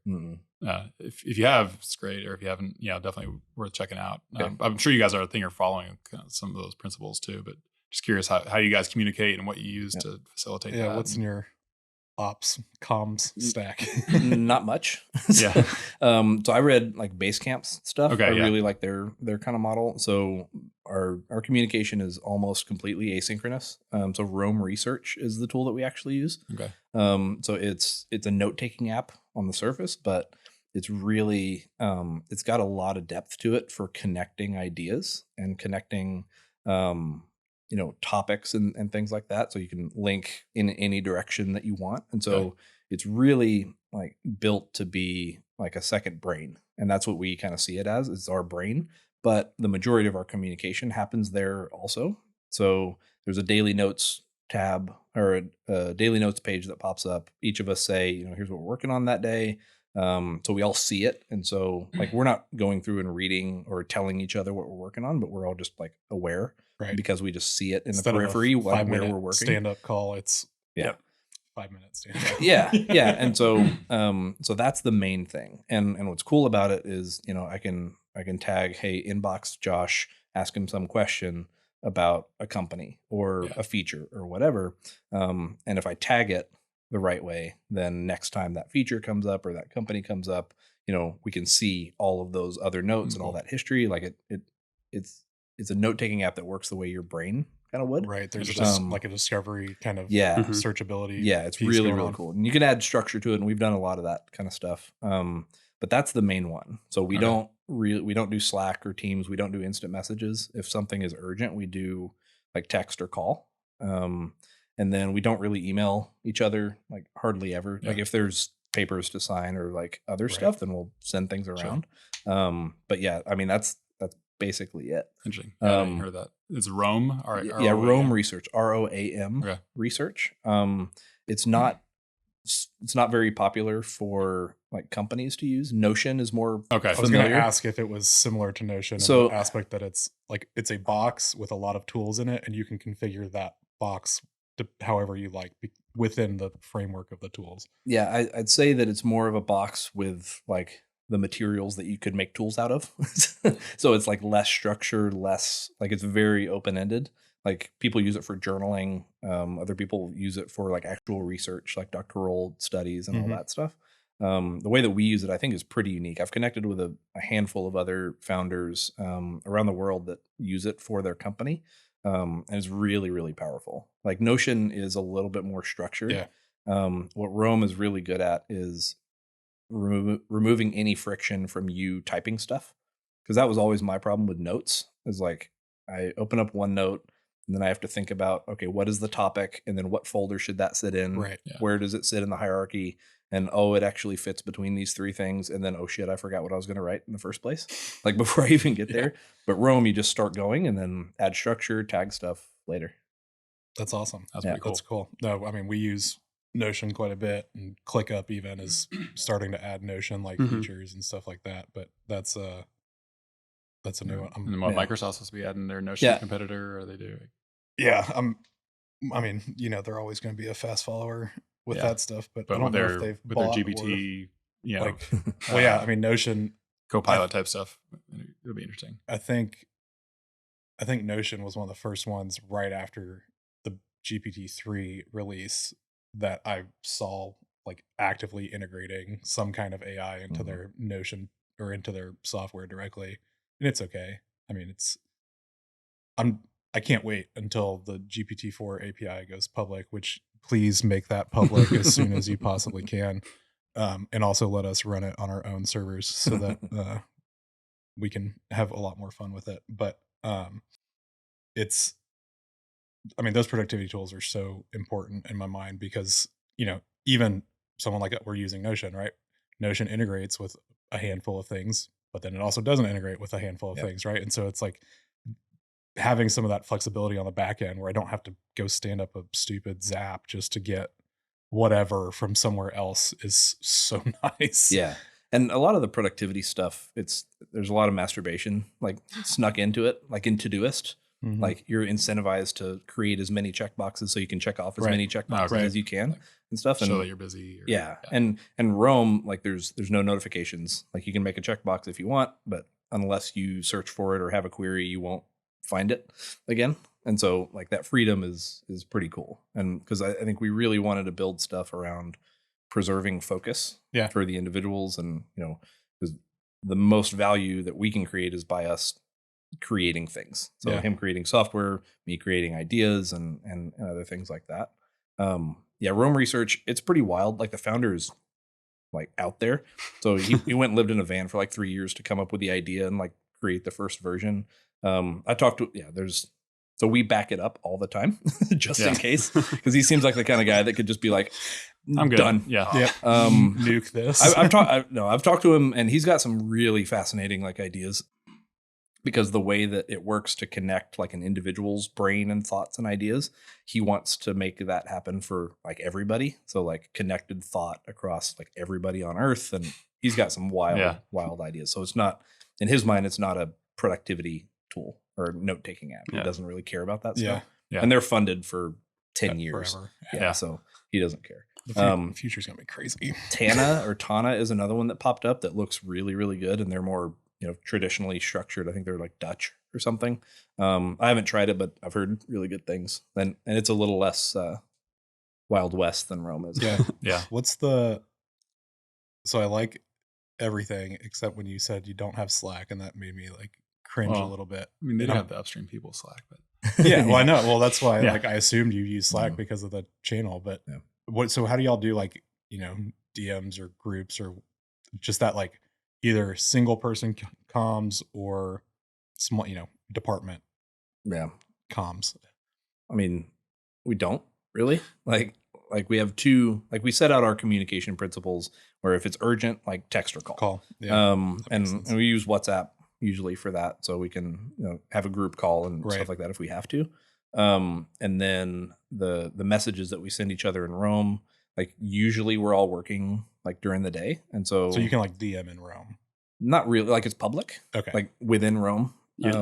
if you have, it's great. Or if you haven't, definitely worth checking out. I'm sure you guys are following kind of some of those principles too. But just curious how you guys communicate and what you use to facilitate that.
Yeah, what's in your ops comms stack?
Not much. So I read like Basecamp's stuff. I really like their kind of model. So our communication is almost completely asynchronous. So Roam Research is the tool that we actually use.
Okay.
So it's a note-taking app on the surface, but it's really it's got a lot of depth to it for connecting ideas and connecting topics and things like that. So you can link in any direction that you want. And so it's really like built to be like a second brain. And that's what we kind of see it as. It's our brain, but the majority of our communication happens there also. So there's a daily notes tab or a daily notes page that pops up. Each of us say, here's what we're working on that day. So we all see it. And so like, we're not going through and reading or telling each other what we're working on, but we're all just like aware. Right. Because we just see it in the periphery where we're working.
Stand-up call. It's 5 minutes stand-up.
Yeah. And so so that's the main thing. And what's cool about it is, I can tag, hey, inbox Josh, ask him some question about a company or a feature or whatever. And if I tag it the right way, then next time that feature comes up or that company comes up, we can see all of those other notes and all that history. Like it's a note-taking app that works the way your brain kind of would.
Right. There's just like a discovery kind of searchability.
Yeah, it's really, really cool. And you can add structure to it, and we've done a lot of that kind of stuff. But that's the main one. So we don't do Slack or Teams. We don't do instant messages. If something is urgent, we do like text or call. And then we don't really email each other, like hardly ever. Like if there's papers to sign or like other stuff, then we'll send things around. But yeah, I mean, that's basically it.
Interesting. I hadn't heard of that. It's Roam?
Roam Research. ROAM Research. It's not very popular for like companies to use. Notion is more
familiar. I was going to ask if it was similar to Notion in the aspect that it's like it's a box with a lot of tools in it, and you can configure that box to however you like within the framework of the tools.
Yeah, I'd say that it's more of a box with like the materials that you could make tools out of. So it's like less structured, less like it's very open-ended. Like people use it for journaling. Other people use it for like actual research, like doctoral studies and all that stuff. The way that we use it, I think, is pretty unique. I've connected with a handful of other founders around the world that use it for their company. And it's really, really powerful. Like Notion is a little bit more structured.
Yeah.
What Rome is really good at is removing any friction from you typing stuff. Because that was always my problem with notes, is like I open up OneNote and then I have to think about, okay, what is the topic? And then what folder should that sit in?
Right. Yeah.
Where does it sit in the hierarchy? And oh, it actually fits between these three things. And then, oh shit, I forgot what I was going to write in the first place. Like before I even get there. But Rome, you just start going and then add structure, tag stuff later.
That's awesome.
That's pretty cool.
That's cool. No, I mean, we use Notion quite a bit, and ClickUp even is starting to add Notion like features and stuff like that. But that's a new one.
And then what Microsoft's supposed to be adding their Notion competitor, or they do?
Yeah. I mean, they're always going to be a fast follower with that stuff, but I don't know if they've
with their GPT,
like, well, yeah, I mean, Notion
Copilot type stuff. It'll be interesting.
I think Notion was one of the first ones right after the GPT-3 release that I saw like actively integrating some kind of AI into their Notion or into their software directly. And it's okay. I mean, I can't wait until the GPT-4 API goes public, which please make that public as soon as you possibly can. And also let us run it on our own servers so that we can have a lot more fun with it. But those productivity tools are so important in my mind because, even someone like we're using Notion, right? Notion integrates with a handful of things, but then it also doesn't integrate with a handful of things, right? And so it's like having some of that flexibility on the back end where I don't have to go stand up a stupid Zap just to get whatever from somewhere else is so nice.
Yeah. And a lot of the productivity stuff, there's a lot of masturbation like snuck into it, like in Todoist. Like you're incentivized to create as many checkboxes so you can check off as many checkboxes as you can and stuff. And
show that you're busy.
And Rome, like there's no notifications. Like you can make a checkbox if you want, but unless you search for it or have a query, you won't find it again. And so like that freedom is pretty cool. And because I think we really wanted to build stuff around preserving focus for the individuals. And, because the most value that we can create is by us creating things. So him creating software, me creating ideas and other things like that. Rome research, it's pretty wild. Like the founder is like out there. So he went and lived in a van for like 3 years to come up with the idea and like create the first version. I talked to, so we back it up all the time just in case, because he seems like the kind of guy that could just be like,
I'm good.
Done.
Yeah.
Nuke this.
I've talked to him and he's got some really fascinating like ideas, because the way that it works to connect like an individual's brain and thoughts and ideas, he wants to make that happen for like everybody. So like connected thought across like everybody on Earth. And he's got some wild ideas. So it's not, in his mind, it's not a productivity tool or note-taking app. He doesn't really care about that stuff. Yeah. And they're funded for 10 years.
Forever.
So he doesn't care.
The future's going to be crazy.
Tana is another one that popped up that looks really, really good. And they're more, traditionally structured. I think they're like Dutch or something. I haven't tried it, but I've heard really good things. And it's a little less Wild West than Rome is.
Yeah. So I like everything except when you said you don't have Slack, and that made me like cringe a little bit.
I mean, they don't have the Upstream people Slack, but
well, I know. Well, that's why like I assumed you use Slack because of the channel. But so how do y'all do like DMs or groups or just that like either single person comms or small department comms?
I mean, we don't really like we have two, like we set out our communication principles where if it's urgent, like text or call. And we use WhatsApp usually for that. So we can, have a group call and stuff like that if we have to. And then the messages that we send each other in Rome, like usually we're all working like during the day. And so
you can like DM in Rome.
Not really, like it's public.
Okay.
Like within Rome.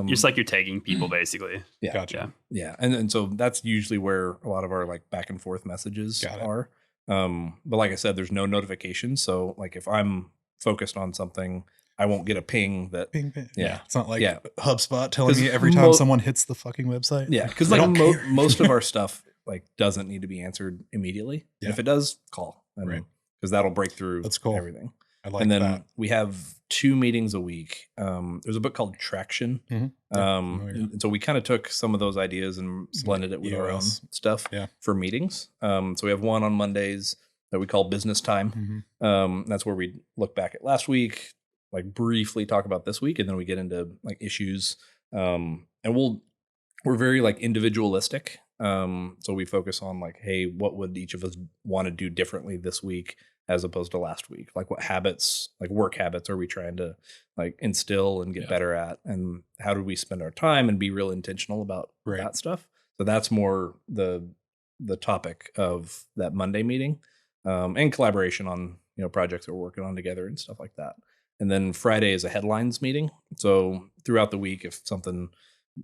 Just like you're tagging people basically.
Yeah.
Gotcha.
Yeah. And so that's usually where a lot of our like back and forth messages are. But like I said, there's no notifications. So like if I'm focused on something, I won't get a ping that
Bing, bing.
Yeah.
It's not like
Yeah.
HubSpot telling
'Cause
me every time someone hits the fucking website.
Yeah, because
They
like
don't care.
most of our stuff like doesn't need to be answered immediately.
Yeah.
And if it does, call.
Right.
Because that'll break through
That's cool.
everything.
I like
And then
that.
we have 2 meetings a week. There's a book called Traction.
Mhm. Yeah,
And so we kind of took some of those ideas and blended it with our own
EOS.
stuff
Yeah.
for meetings. So we have one on Mondays that we call business time. That's where we look back at last week, like briefly talk about this week, and then we get into like issues. And we're very like individualistic. So we focus on like, hey, what would each of us want to do differently this week as opposed to last week? Like what habits, like work habits are we trying to like instill and get better at? And how do we spend our time and be real intentional about that stuff? So that's more the topic of that Monday meeting, and collaboration on, projects that we're working on together and stuff like that. And then Friday is a headlines meeting. So throughout the week, if something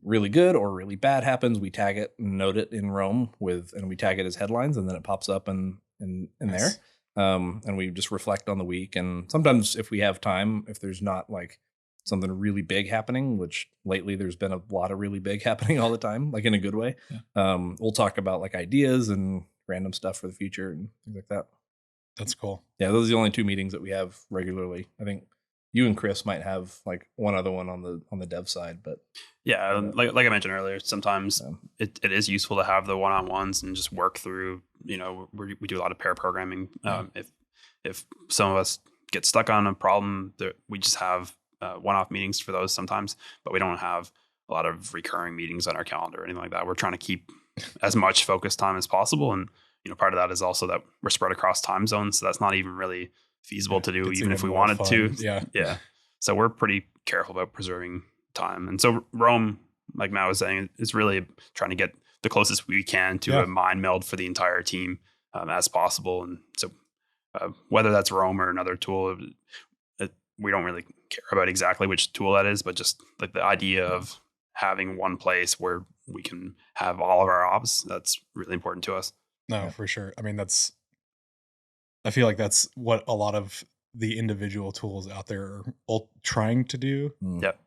really good or really bad happens, we tag it and note it in Rome and we tag it as headlines, and then it pops up in there. And we just reflect on the week. And sometimes if we have time, if there's not like something really big happening, which lately there's been a lot of really big happening all the time, like in a good way, we'll talk about like ideas and random stuff for the future and things like that.
That's cool.
Yeah, those are the only 2 meetings that we have regularly. I think you and Chris might have like one other one on the dev side, but
like I mentioned earlier, sometimes it is useful to have the one-on-ones and just work through. We do a lot of pair programming. If some of us get stuck on a problem, we just have one-off meetings for those sometimes, but we don't have a lot of recurring meetings on our calendar or anything like that. We're trying to keep as much focus time as possible, and part of that is also that we're spread across time zones, so that's not even really feasible to do even if we wanted to. Yeah. So we're pretty careful about preserving time. And so Rome, like Matt was saying, is really trying to get the closest we can to a mind meld for the entire team as possible. And so whether that's Rome or another tool, we don't really care about exactly which tool that is, but just like the idea of having one place where we can have all of our ops, that's really important to us.
No, for sure. I mean, I feel like that's what a lot of the individual tools out there are all trying to do.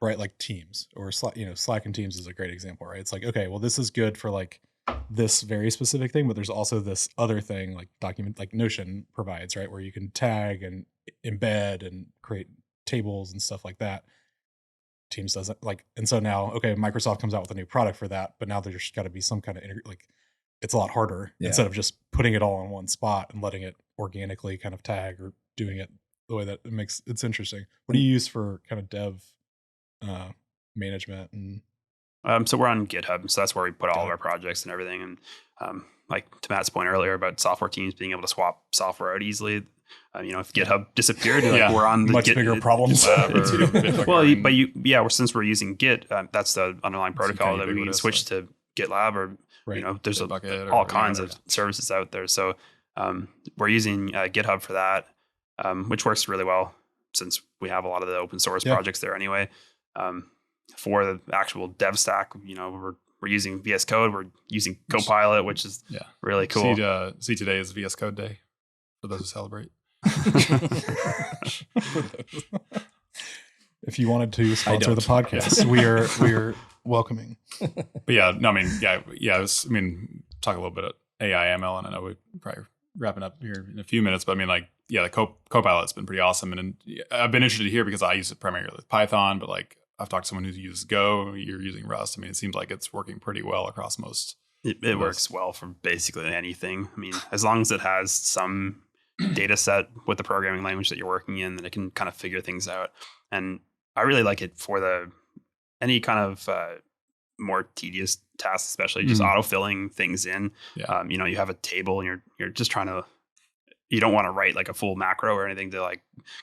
Right. Like Teams or Slack, Slack and Teams is a great example, right? It's like, okay, well, this is good for like this very specific thing, but there's also this other thing like Notion provides, right? Where you can tag and embed and create tables and stuff like that. Teams doesn't and so now, okay, Microsoft comes out with a new product for that, but now there's got to be some kind of it's a lot harder instead of just putting it all in one spot and letting it organically kind of tag or doing it the way that it's interesting. What do you use for kind of dev management? And
so we're on GitHub, so that's where we put all of our projects and everything. And like to Matt's point earlier about software teams being able to swap software out easily, if GitHub disappeared, we're on the
much bigger problems.
Since we're using Git, that's the underlying protocol that we can switch to GitLab or there's all kinds of services out there. So we're using GitHub for that, which works really well since we have a lot of the open source projects there anyway. For the actual dev stack, we're using VS Code. We're using Copilot, which is really cool.
See, today is VS Code Day for those who celebrate.
If you wanted to sponsor the podcast, we are welcoming.
But talk a little bit of AI ML, and I know we're probably wrapping up here in a few minutes, but the Copilot's been pretty awesome, and I've been interested to hear because I use it primarily with Python, but I've talked to someone who uses Go, you're using Rust. It seems like it's working pretty well across most.
It works well for basically anything. As long as it has some data set with the programming language that you're working in, then it can kind of figure things out. And I really like it for any kind of more tedious tasks, especially just auto-filling things in. You have a table and you're just trying to, you don't want to write like a full macro or anything to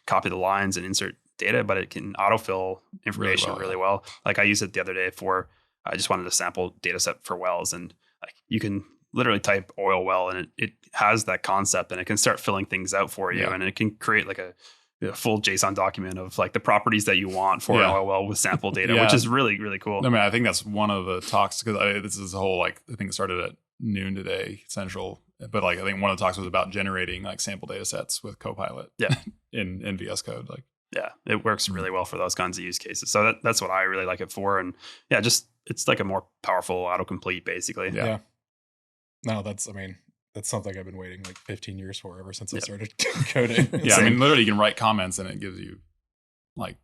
copy the lines and insert data, but it can autofill information really well. Like I used it the other day I just wanted a sample data set for wells, and you can literally type oil well and it has that concept and it can start filling things out for you, and it can create a full JSON document of the properties that you want for an oil well with sample data, which is really, really cool.
I think that's one of the talks, because this is a whole, I think it started at noon today, Central, but like I think one of the talks was about generating like sample data sets with Copilot.
Yeah.
in VS Code. Like,
yeah, it works really well for those kinds of use cases. So that's what I really like it for. And yeah, just it's like a more powerful autocomplete, basically.
Yeah.
No, that's something I've been waiting like 15 years for ever since I started coding.
yeah, I mean, literally, you can write comments and it gives you like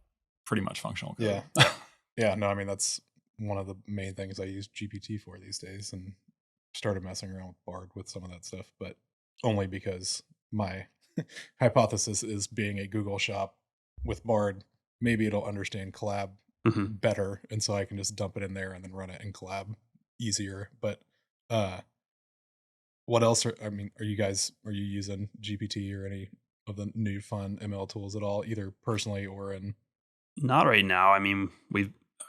pretty much functional code.
Yeah. Yeah. No, I mean, that's one of the main things I use GPT for these days, and started messing around with Bard with some of that stuff, but only because my hypothesis is, being a Google shop with Bard, maybe it'll understand collab better, and so I can just dump it in there and then run it in collab easier. But what else are you using GPT or any of the new fun ML tools at all, either personally or in?
Not right now. I mean,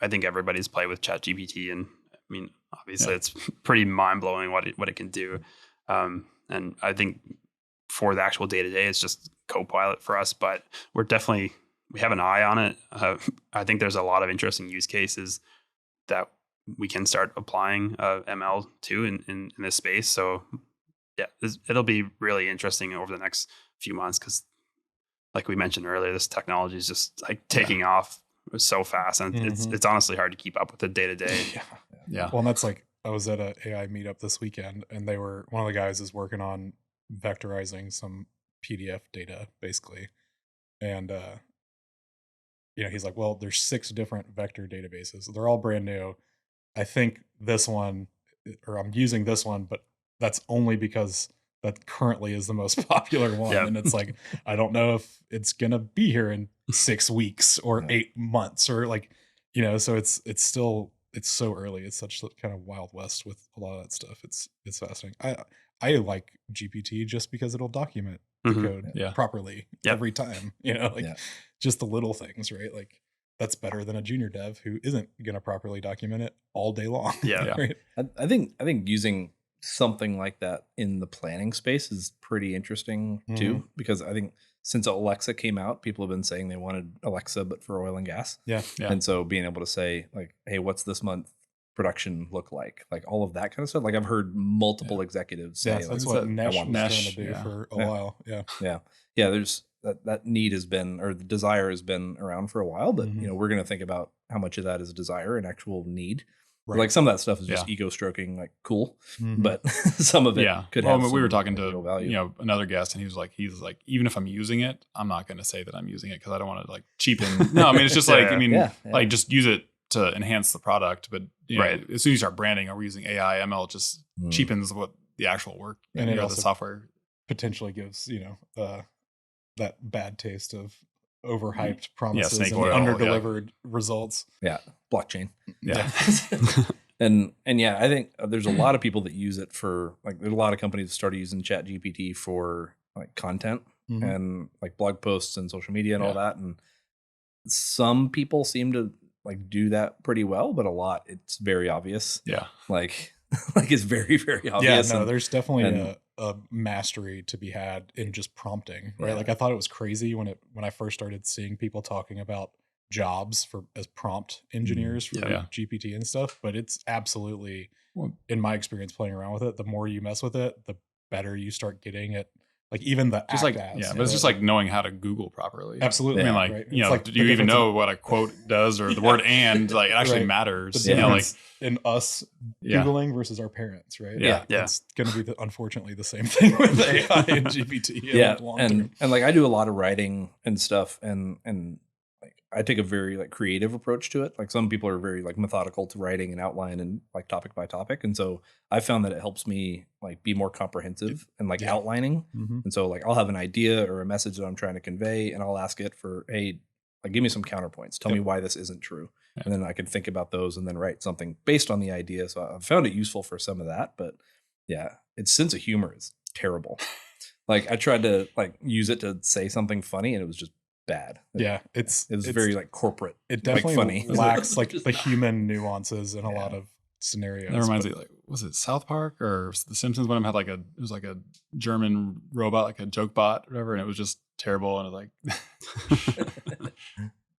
I think everybody's played with ChatGPT, and I mean, obviously it's pretty mind blowing what it can do. And I think for the actual day to day, it's just Copilot for us, but we have an eye on it. I think there's a lot of interesting use cases that we can start applying ML to in this space. So yeah, it'll be really interesting over the next few months, because like we mentioned earlier, this technology is just like taking off so fast, and it's honestly hard to keep up with the day to day.
Yeah.
Well, and that's like, I was at a AI meetup this weekend, and one of the guys is working on vectorizing some PDF data basically. And, he's like, well, there's 6 different vector databases. They're all brand new. I think this one, or I'm using this one, but that's only because that currently is the most popular one.
Yeah.
And it's like, I don't know if it's going to be here in 6 weeks or 8 months, or like, so it's still, it's so early. It's such kind of wild west with a lot of that stuff. It's fascinating. I like GPT just because it'll document the code properly every time, just the little things, right? Like, that's better than a junior dev who isn't going to properly document it all day long.
Yeah.
Right?
I think using something like that in the planning space is pretty interesting too, because I think since Alexa came out, people have been saying they wanted Alexa, but for oil and gas.
Yeah.
And so being able to say like, hey, what's this month production look like all of that kind of stuff. Like I've heard multiple executives say,
that's
like,
what Nesh was trying to do for a while.
Yeah. There's that need has been, or the desire has been around for a while, but we're going to think about how much of that is a desire and actual need. Right. Like some of that stuff is just ego stroking, like cool, but some of it could have.
Well, we were talking to value. Another guest, and he's like, even if I'm using it, I'm not going to say that I'm using it because I don't want to like cheapen. No, I mean it's just like like just use it to enhance the product. But as soon as you start branding, are we using AI, ML? It just cheapens what the actual work and
it also
the software
potentially gives that bad taste of overhyped promises and
oil,
underdelivered results.
Blockchain. And I think there's a lot of people that use it for, like, there's a lot of companies that started using ChatGPT for like content and like blog posts and social media and all that. And some people seem to like do that pretty well, but a lot, it's very obvious. Like it's very, very obvious.
There's definitely a mastery to be had in just prompting, right? Like I thought it was crazy when I first started seeing people talking about jobs as prompt engineers for GPT and stuff, but it's absolutely, in my experience playing around with it, the more you mess with it, the better you start getting at, like, even the
just but it's just like knowing how to Google properly.
Absolutely.
I mean, like, like, do you even know what a quote does, or the word and, like, it actually matters. Like
in us Googling versus our parents, right?
It's
going to be unfortunately the same thing with AI and GPT.
And like I do a lot of writing and stuff, and like I take a very like creative approach to it. Like some people are very like methodical to writing and outline and like topic by topic, and so I found that it helps me like be more comprehensive and like outlining. And so like I'll have an idea or a message that I'm trying to convey, and I'll ask it for, hey, like give me some counterpoints. Tell me why this isn't true. And then I can think about those and then write something based on the idea. So I've found it useful for some of that, but its sense of humor is terrible. Like I tried to like use it to say something funny, and it was just bad. It was very like corporate.
It definitely
funny.
lacks like the human nuances in a lot of scenarios.
That reminds me, like, was it South Park or The Simpsons? One of them had it was like a German robot, like a joke bot, or whatever, and it was just terrible. And it was like,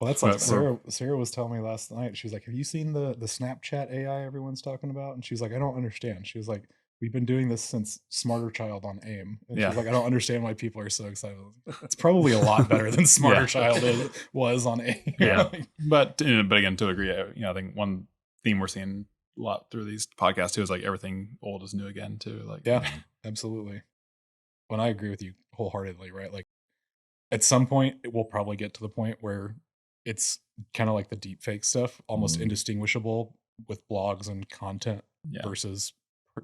well, that's like Sarah was telling me last night. She was like, "Have you seen the Snapchat AI everyone's talking about?" And she's like, "I don't understand." She was like, we've been doing this since Smarter Child on AIM. And
Yeah.
she's like, I don't understand why people are so excited. It's probably a lot better than Smarter
Yeah.
Child was on AIM.
Yeah. But again, to agree, I think one theme we're seeing a lot through these podcasts too is like everything old is new again too. Like,
Yeah, absolutely. When I agree with you wholeheartedly, right? Like at some point it will probably get to the point where it's kind of like the deep fake stuff, almost indistinguishable with blogs and content versus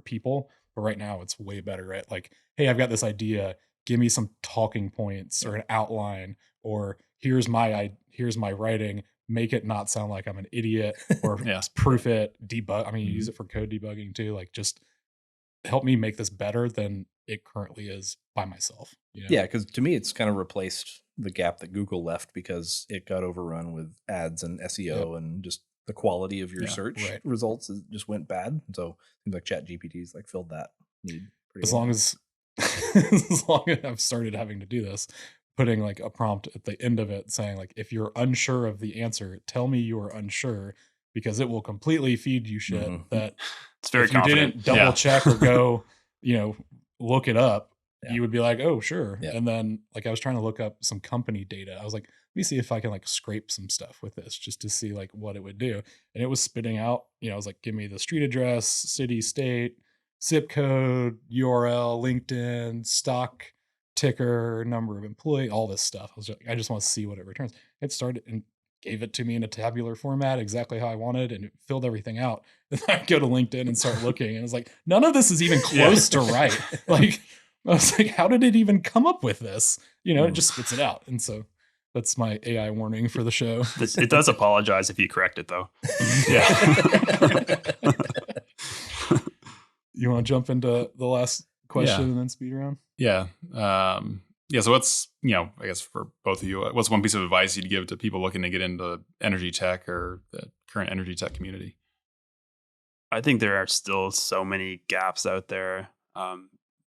people. But right now it's way better, right? Like, hey, I've got this idea, give me some talking points or an outline, or here's my writing, make it not sound like I'm an idiot, or proof it, debug. I mean, you use it for code debugging too. Like, just help me make this better than it currently is by myself.
Yeah, because to me, it's kind of replaced the gap that Google left because it got overrun with ads and SEO and just the quality of your search results just went bad. So things like ChatGPT's like filled that need.
As long as I've started having to do this, putting like a prompt at the end of it saying like, if you're unsure of the answer, tell me you are unsure, because it will completely feed you shit that
it's very
if you
confident.
didn't double check or go, look it up, you would be like, oh, sure. And then like I was trying to look up some company data. I was like, let me see if I can like scrape some stuff with this just to see like what it would do. And it was spitting out, I was like, give me the street address, city, state, zip code, URL, LinkedIn, stock ticker, number of employee, all this stuff. I just want to see what it returns. It started and gave it to me in a tabular format, exactly how I wanted, and it filled everything out. And I go to LinkedIn and start looking, and it's like, none of this is even close to right. Like, I was like, how did it even come up with this? It just spits it out. And so that's my AI warning for the show.
It does apologize if you correct it, though.
You want to jump into the last question and then speed around?
Yeah. So what's, I guess for both of you, what's one piece of advice you'd give to people looking to get into energy tech or the current energy tech community?
I think there are still so many gaps out there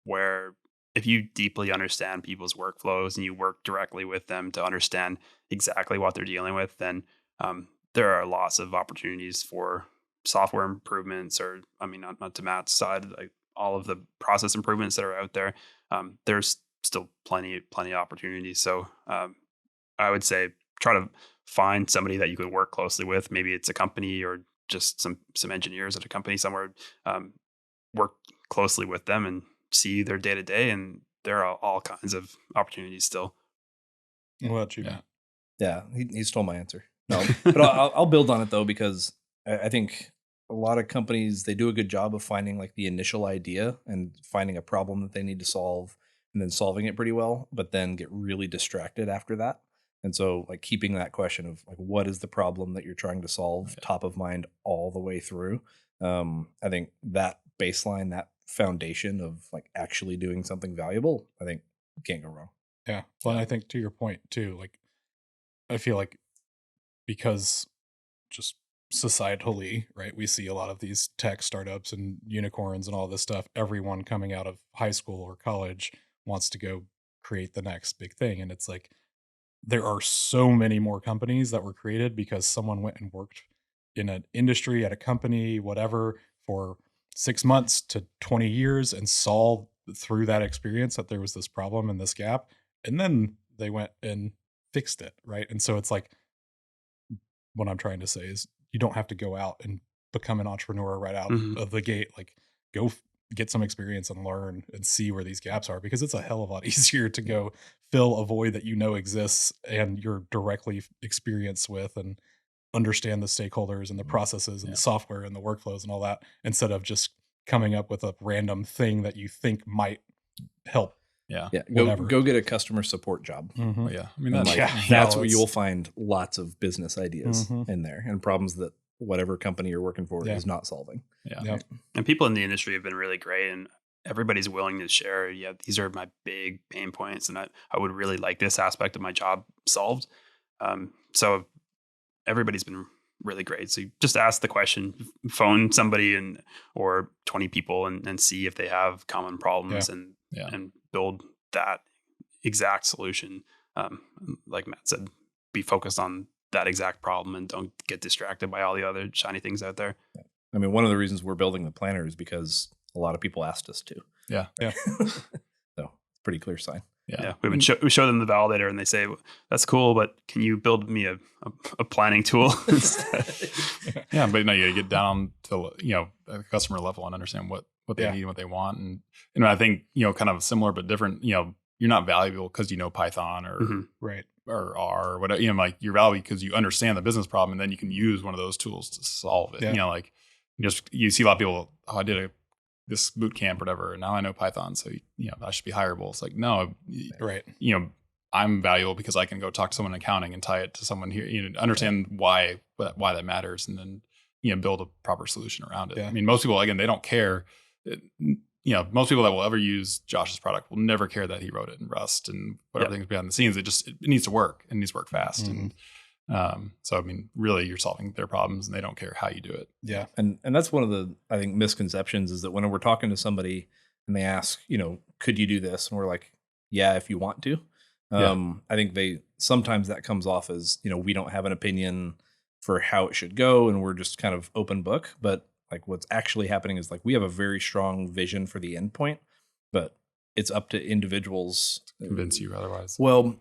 where if you deeply understand people's workflows and you work directly with them to understand exactly what they're dealing with, then there are lots of opportunities for software improvements, or not to Matt's side, like all of the process improvements that are out there. There's still plenty of opportunities. So I would say try to find somebody that you could work closely with. Maybe it's a company or just some engineers at a company somewhere. Work closely with them and see their day to day, and there are all kinds of opportunities still.
What about you, Matt?
Yeah, he stole my answer. No, but I'll build on it though, because I think a lot of companies, they do a good job of finding like the initial idea and finding a problem that they need to solve and then solving it pretty well, but then get really distracted after that. And so like keeping that question of like, what is the problem that you're trying to solve top of mind all the way through. I think that baseline, that foundation of like actually doing something valuable, I think can't go wrong.
Yeah. Well, and I think to your point too, like I feel like because just societally, right, we see a lot of these tech startups and unicorns and all this stuff. Everyone coming out of high school or college wants to go create the next big thing. And it's like, there are so many more companies that were created because someone went and worked in an industry at a company, whatever, for 6 months to 20 years and saw through that experience that there was this problem and this gap. And then they went and fixed it. Right. And so it's like, what I'm trying to say is you don't have to go out and become an entrepreneur right out of the gate. Like, go get some experience and learn and see where these gaps are, because it's a hell of a lot easier to go fill a void that exists and you're directly experienced with and understand the stakeholders and the processes and the software and the workflows and all that, instead of just coming up with a random thing that you think might help.
Go get a customer support job. That's where you'll find lots of business ideas in there and problems that whatever company you're working for is not solving.
And people in the industry have been really great, and everybody's willing to share. These are my big pain points, and I would really like this aspect of my job solved. So everybody's been really great. So you just ask the question, phone somebody or 20 people and see if they have common problems and build that exact solution. Like Matt said, be focused on that exact problem and don't get distracted by all the other shiny things out there.
I mean, one of the reasons we're building the planner is because a lot of people asked us to.
Yeah.
So pretty clear sign.
Yeah, we show them the validator, and they say, "That's cool, but can you build me a planning tool instead?"
Yeah, but you got to get down to a customer level and understand what they need and what they want, and I think kind of similar but different. You're not valuable because you know Python or
right
or R or whatever. Like you're valuable because you understand the business problem, and then you can use one of those tools to solve it.
Yeah.
Like you see a lot of people. Oh, I did this boot camp or whatever, and now I know Python, so I should be hireable. It's like, no,
right.
I'm valuable because I can go talk to someone in accounting and tie it to someone here, understand why that matters, and then build a proper solution around it.
Yeah.
I mean, most people, again, they don't care. Most people that will ever use Josh's product will never care that he wrote it in Rust and whatever things behind the scenes. It needs to work, and it needs to work fast. And so, I mean, really, you're solving their problems, and they don't care how you do it.
Yeah.
And that's one of the, I think, misconceptions is that when we're talking to somebody and they ask, could you do this? And we're like, yeah, if you want to. I think sometimes that comes off as, we don't have an opinion for how it should go, and we're just kind of open book. But like what's actually happening is like we have a very strong vision for the endpoint, but it's up to individuals
to convince you otherwise.
Well,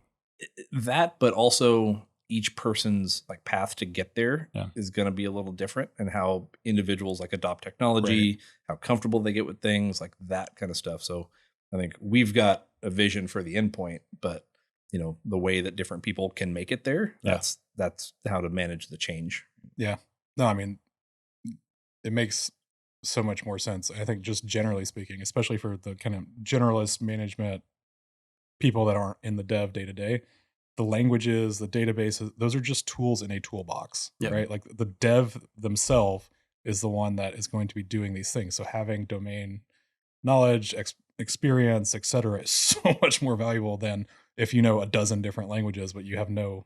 that, but also each person's like path to get there is going to be a little different, and how individuals like adopt technology, how comfortable they get with things, like that kind of stuff. So I think we've got a vision for the endpoint, but the way that different people can make it there, that's how to manage the change.
Yeah. No, I mean, it makes so much more sense. I think just generally speaking, especially for the kind of generalist management people that aren't in the dev day to day, the languages, the databases, those are just tools in a toolbox, right? Like the dev themselves is the one that is going to be doing these things. So having domain knowledge, experience, et cetera, is so much more valuable than if you know a dozen different languages, but you have no,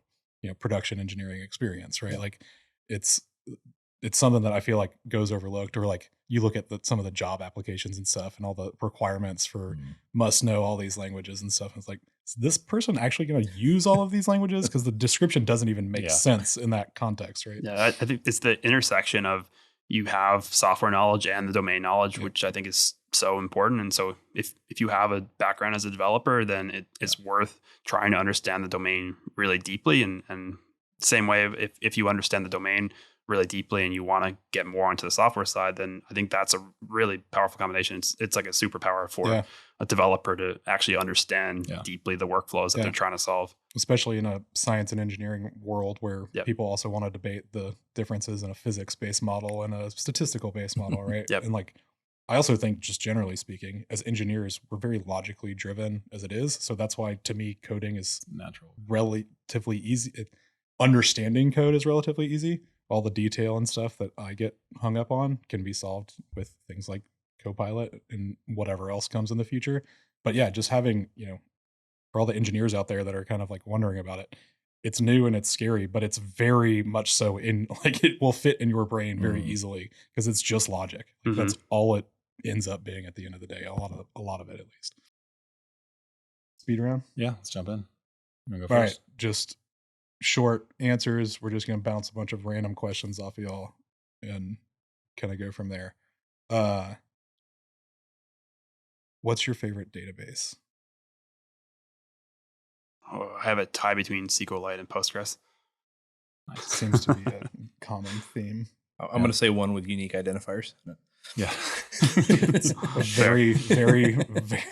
production engineering experience, right? Like it's something that I feel like goes overlooked, or like you look at some of the job applications and stuff and all the requirements for must know all these languages and stuff. And it's like, is this person actually going to use all of these languages? Because the description doesn't even make sense in that context, right?
Yeah, I think it's the intersection of you have software knowledge and the domain knowledge, which I think is so important. And so if you have a background as a developer, then it's worth trying to understand the domain really deeply. And same way, if you understand the domain really deeply and you want to get more onto the software side, then I think that's a really powerful combination. It's like a superpower for a developer to actually understand deeply the workflows that they're trying to solve.
Especially in a science and engineering world where people also want to debate the differences in a physics-based model and a statistical-based model, right? And like, I also think, just generally speaking, as engineers, we're very logically driven as it is. So that's why, to me, coding is
natural,
relatively easy. Understanding code is relatively easy. All the detail and stuff that I get hung up on can be solved with things like Copilot and whatever else comes in the future. But yeah, just having, for all the engineers out there that are kind of like wondering about it, it's new and it's scary, but it's very much so it will fit in your brain very easily because it's just logic. Like that's all it ends up being at the end of the day. A lot of it, at least. Speed round?
Yeah, let's jump in. You wanna go
all
first?
right, just short answers. We're just going to bounce a bunch of random questions off of y'all and kind of go from there. What's your favorite database?
Oh, I have a tie between SQLite and Postgres.
Seems to be a common theme.
I'm going to say one with unique identifiers.
Yeah.
very, very, very,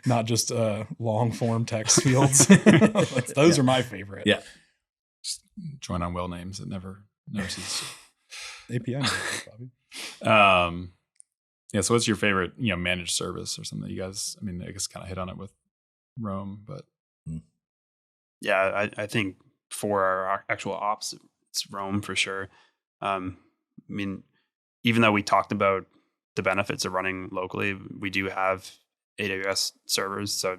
not just long form text fields. Those are my favorite.
Yeah.
Just join on well names that never cease.
API names, Bobby.
Yeah. So what's your favorite, managed service or something that you guys, I guess kind of hit on it with Rome, but.
Yeah, I think for our actual ops, it's Rome for sure. Even though we talked about the benefits of running locally, we do have AWS servers. So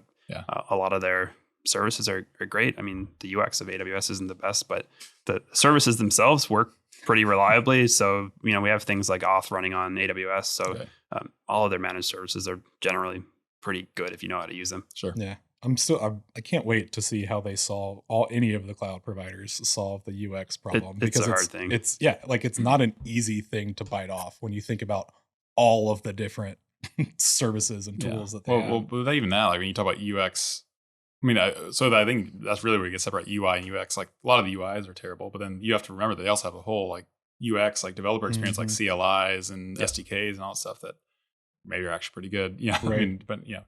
a lot of their services are great. The UX of AWS isn't the best, but the services themselves work pretty reliably. So, we have things like Auth running on AWS. So all of their managed services are generally pretty good if you know how to use them.
Sure.
Yeah. I can't wait to see how they solve any of the cloud providers solve the UX problem.
It's a hard thing.
It's not an easy thing to bite off when you think about all of the different services and tools that they have.
Well, but even that, like when you talk about UX, I mean, I think that's really where you get separate UI and UX. Like a lot of the UIs are terrible, but then you have to remember they also have a whole like UX, like developer experience, like CLIs and SDKs and all that stuff that maybe are actually pretty good. Yeah,
Right.
I mean, but yeah,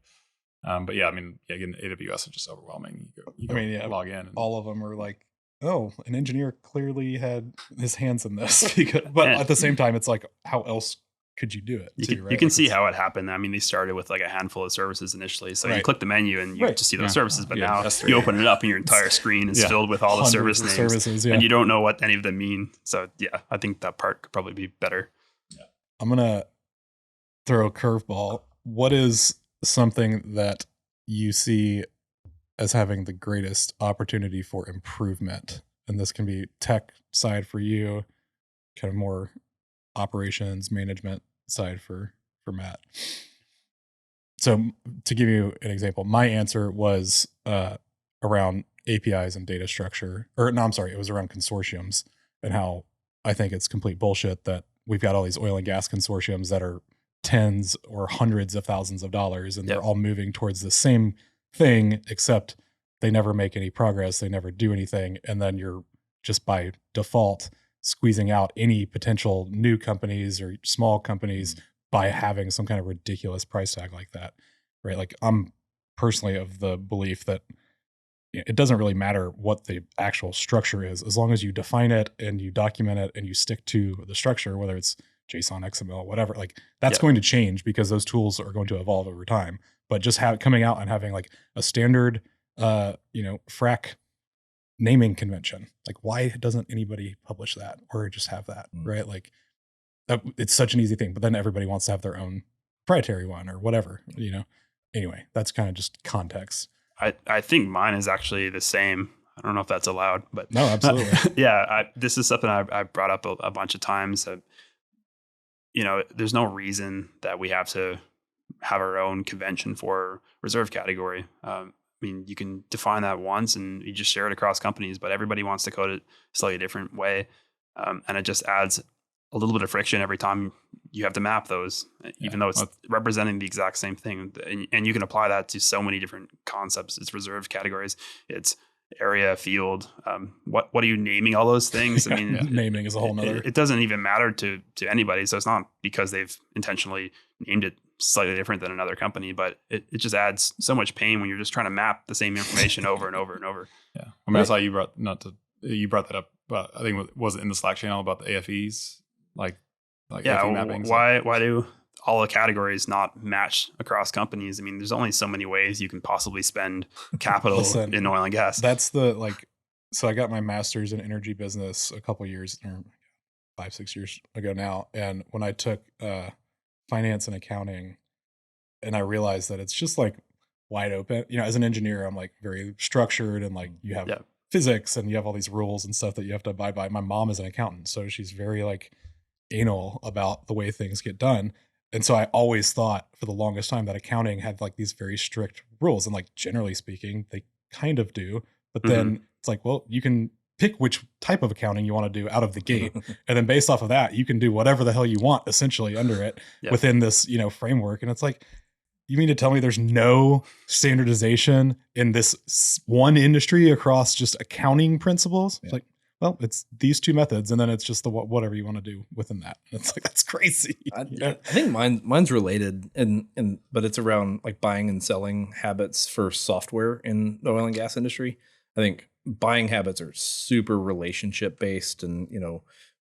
I mean, again, AWS is just overwhelming. You go log in. And,
all of them are like, oh, an engineer clearly had his hands in this. But at the same time, it's like, how else could you do it?
You can see how it happened. I mean, they started with like a handful of services initially. So you click the menu and you just see those services. But now you open it up and your entire screen is filled with all the service names. And you don't know what any of them mean. So yeah, I think that part could probably be better.
Yeah. I'm going to throw a curveball. What is something that you see as having the greatest opportunity for improvement? And this can be tech side for you, kind of more operations management side for Matt. So to give you an example, my answer was around APIs and data structure, or no, I'm sorry, it was around consortiums and how I think it's complete bullshit that we've got all these oil and gas consortiums that are tens or hundreds of thousands of dollars and they're all moving towards the same thing, except they never make any progress, they never do anything, and then you're just by default squeezing out any potential new companies or small companies by having some kind of ridiculous price tag like that, right? Like I'm personally of the belief that it doesn't really matter what the actual structure is, as long as you define it and you document it and you stick to the structure, whether it's JSON, XML, whatever, like that's going to change because those tools are going to evolve over time. But just coming out and having like a standard, frac naming convention, like why doesn't anybody publish that or just have that, right? Like it's such an easy thing, but then everybody wants to have their own proprietary one or whatever, Anyway, that's kind of just context.
I think mine is actually the same. I don't know if that's allowed, but
no, absolutely.
This is something I brought up a bunch of times. There's no reason that we have to have our own convention for reserve category. I mean, you can define that once and you just share it across companies, but everybody wants to code it a slightly different way. And it just adds a little bit of friction every time you have to map those, even though it's representing the exact same thing. And you can apply that to so many different concepts. It's reserved categories. It's area, field. What are you naming all those things? I mean,
naming is a whole nother.
It doesn't even matter to anybody. So it's not because they've intentionally named it slightly different than another company, but it just adds so much pain when you're just trying to map the same information over and over and over.
Yeah. I mean, I saw you brought that up, but I think was it in the Slack channel about the AFEs? Like AFE mapping.
Why do all the categories not match across companies? I mean, there's only so many ways you can possibly spend capital in oil and gas.
That's so I got my master's in energy business a couple years, or 5-6 years ago now. And when I took finance and accounting, and I realized that it's just like wide open, as an engineer, I'm like very structured and like you have physics and you have all these rules and stuff that you have to abide by. My mom is an accountant, so she's very like anal about the way things get done. And so I always thought for the longest time that accounting had like these very strict rules. And like, generally speaking, they kind of do, but then it's like, well, you can pick which type of accounting you want to do out of the gate. And then based off of that, you can do whatever the hell you want essentially under it within this, framework. And it's like, you mean to tell me there's no standardization in this one industry across just accounting principles? It's like, well, it's these two methods, and then it's just the whatever you want to do within that. It's like, that's crazy.
I think mine's related, but it's around like buying and selling habits for software in the oil and gas industry. I think buying habits are super relationship based, and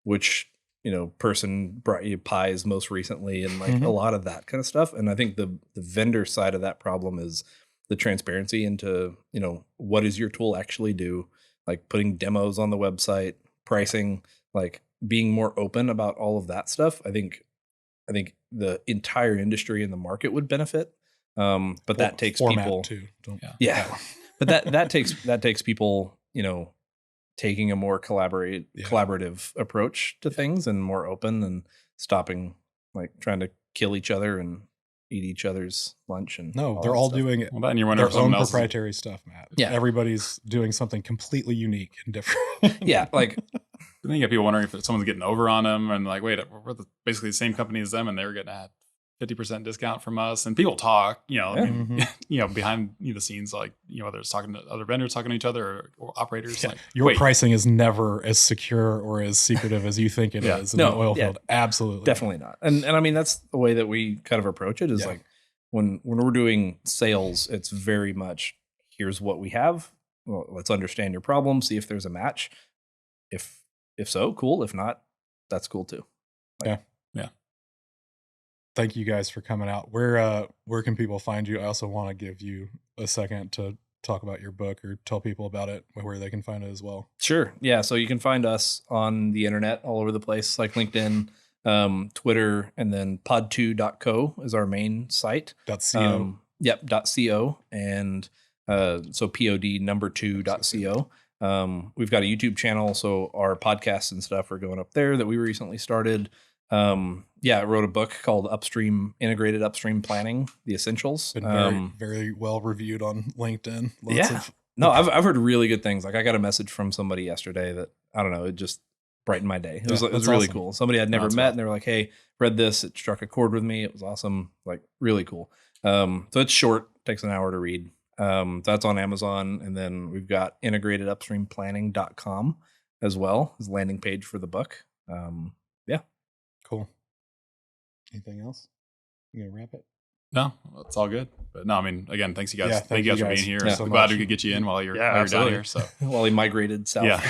which person brought you pies most recently, and like a lot of that kind of stuff. And I think the vendor side of that problem is the transparency into what does your tool actually do, like putting demos on the website, pricing, like being more open about all of that stuff. I think the entire industry and the market would benefit. But that takes people
too.
But that takes people, taking a more collaborative approach to things and more open and stopping like trying to kill each other and eat each other's lunch. And
they're all doing it.
Well, you're
their own proprietary stuff, Matt.
Yeah.
Everybody's doing something completely unique and different.
Yeah. Like
then you got people wondering if someone's getting over on them and like, wait, we're basically the same company as them and they're getting a 50% discount from us. And people talk, I mean, behind the scenes, like, whether it's talking to other vendors, talking to each other or operators.
Yeah.
Like
Your pricing is never as secure or as secretive as you think it is in the oil field. Absolutely.
Definitely not. And I mean, that's the way that we kind of approach it is like when we're doing sales, it's very much, here's what we have. Well, let's understand your problem, see if there's a match. If so, cool. If not, that's cool too.
Yeah. Thank you guys for coming out. Where can people find you? I also want to give you a second to talk about your book or tell people about it, where they can find it as well.
Sure. Yeah. So you can find us on the internet all over the place, like LinkedIn, Twitter, and then pod2.co is our main site.
.co.
.co. And so pod2.co. We've got a YouTube channel, so our podcasts and stuff are going up there that we recently started. I wrote a book called Upstream, Integrated Upstream Planning, The Essentials.
Been very, very well reviewed on LinkedIn.
I've heard really good things. Like I got a message from somebody yesterday that, I don't know, it just brightened my day. It was really awesome. Cool. Somebody I'd never met and they were like, hey, read this. It struck a chord with me. It was awesome. Like really cool. So it's short, takes an hour to read. That's on Amazon. And then we've got integratedupstreamplanning.com as well as landing page for the book.
Cool. Anything else? You gonna wrap it?
No, it's all good. But no, I mean, again, thanks you guys. Thank you guys for being here.
Yeah,
so glad we could get you in while you're down here. So
while he migrated south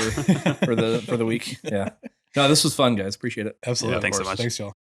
for the week. Yeah. No, this was fun, guys. Appreciate it.
Absolutely.
Thanks so much.
Thanks, y'all.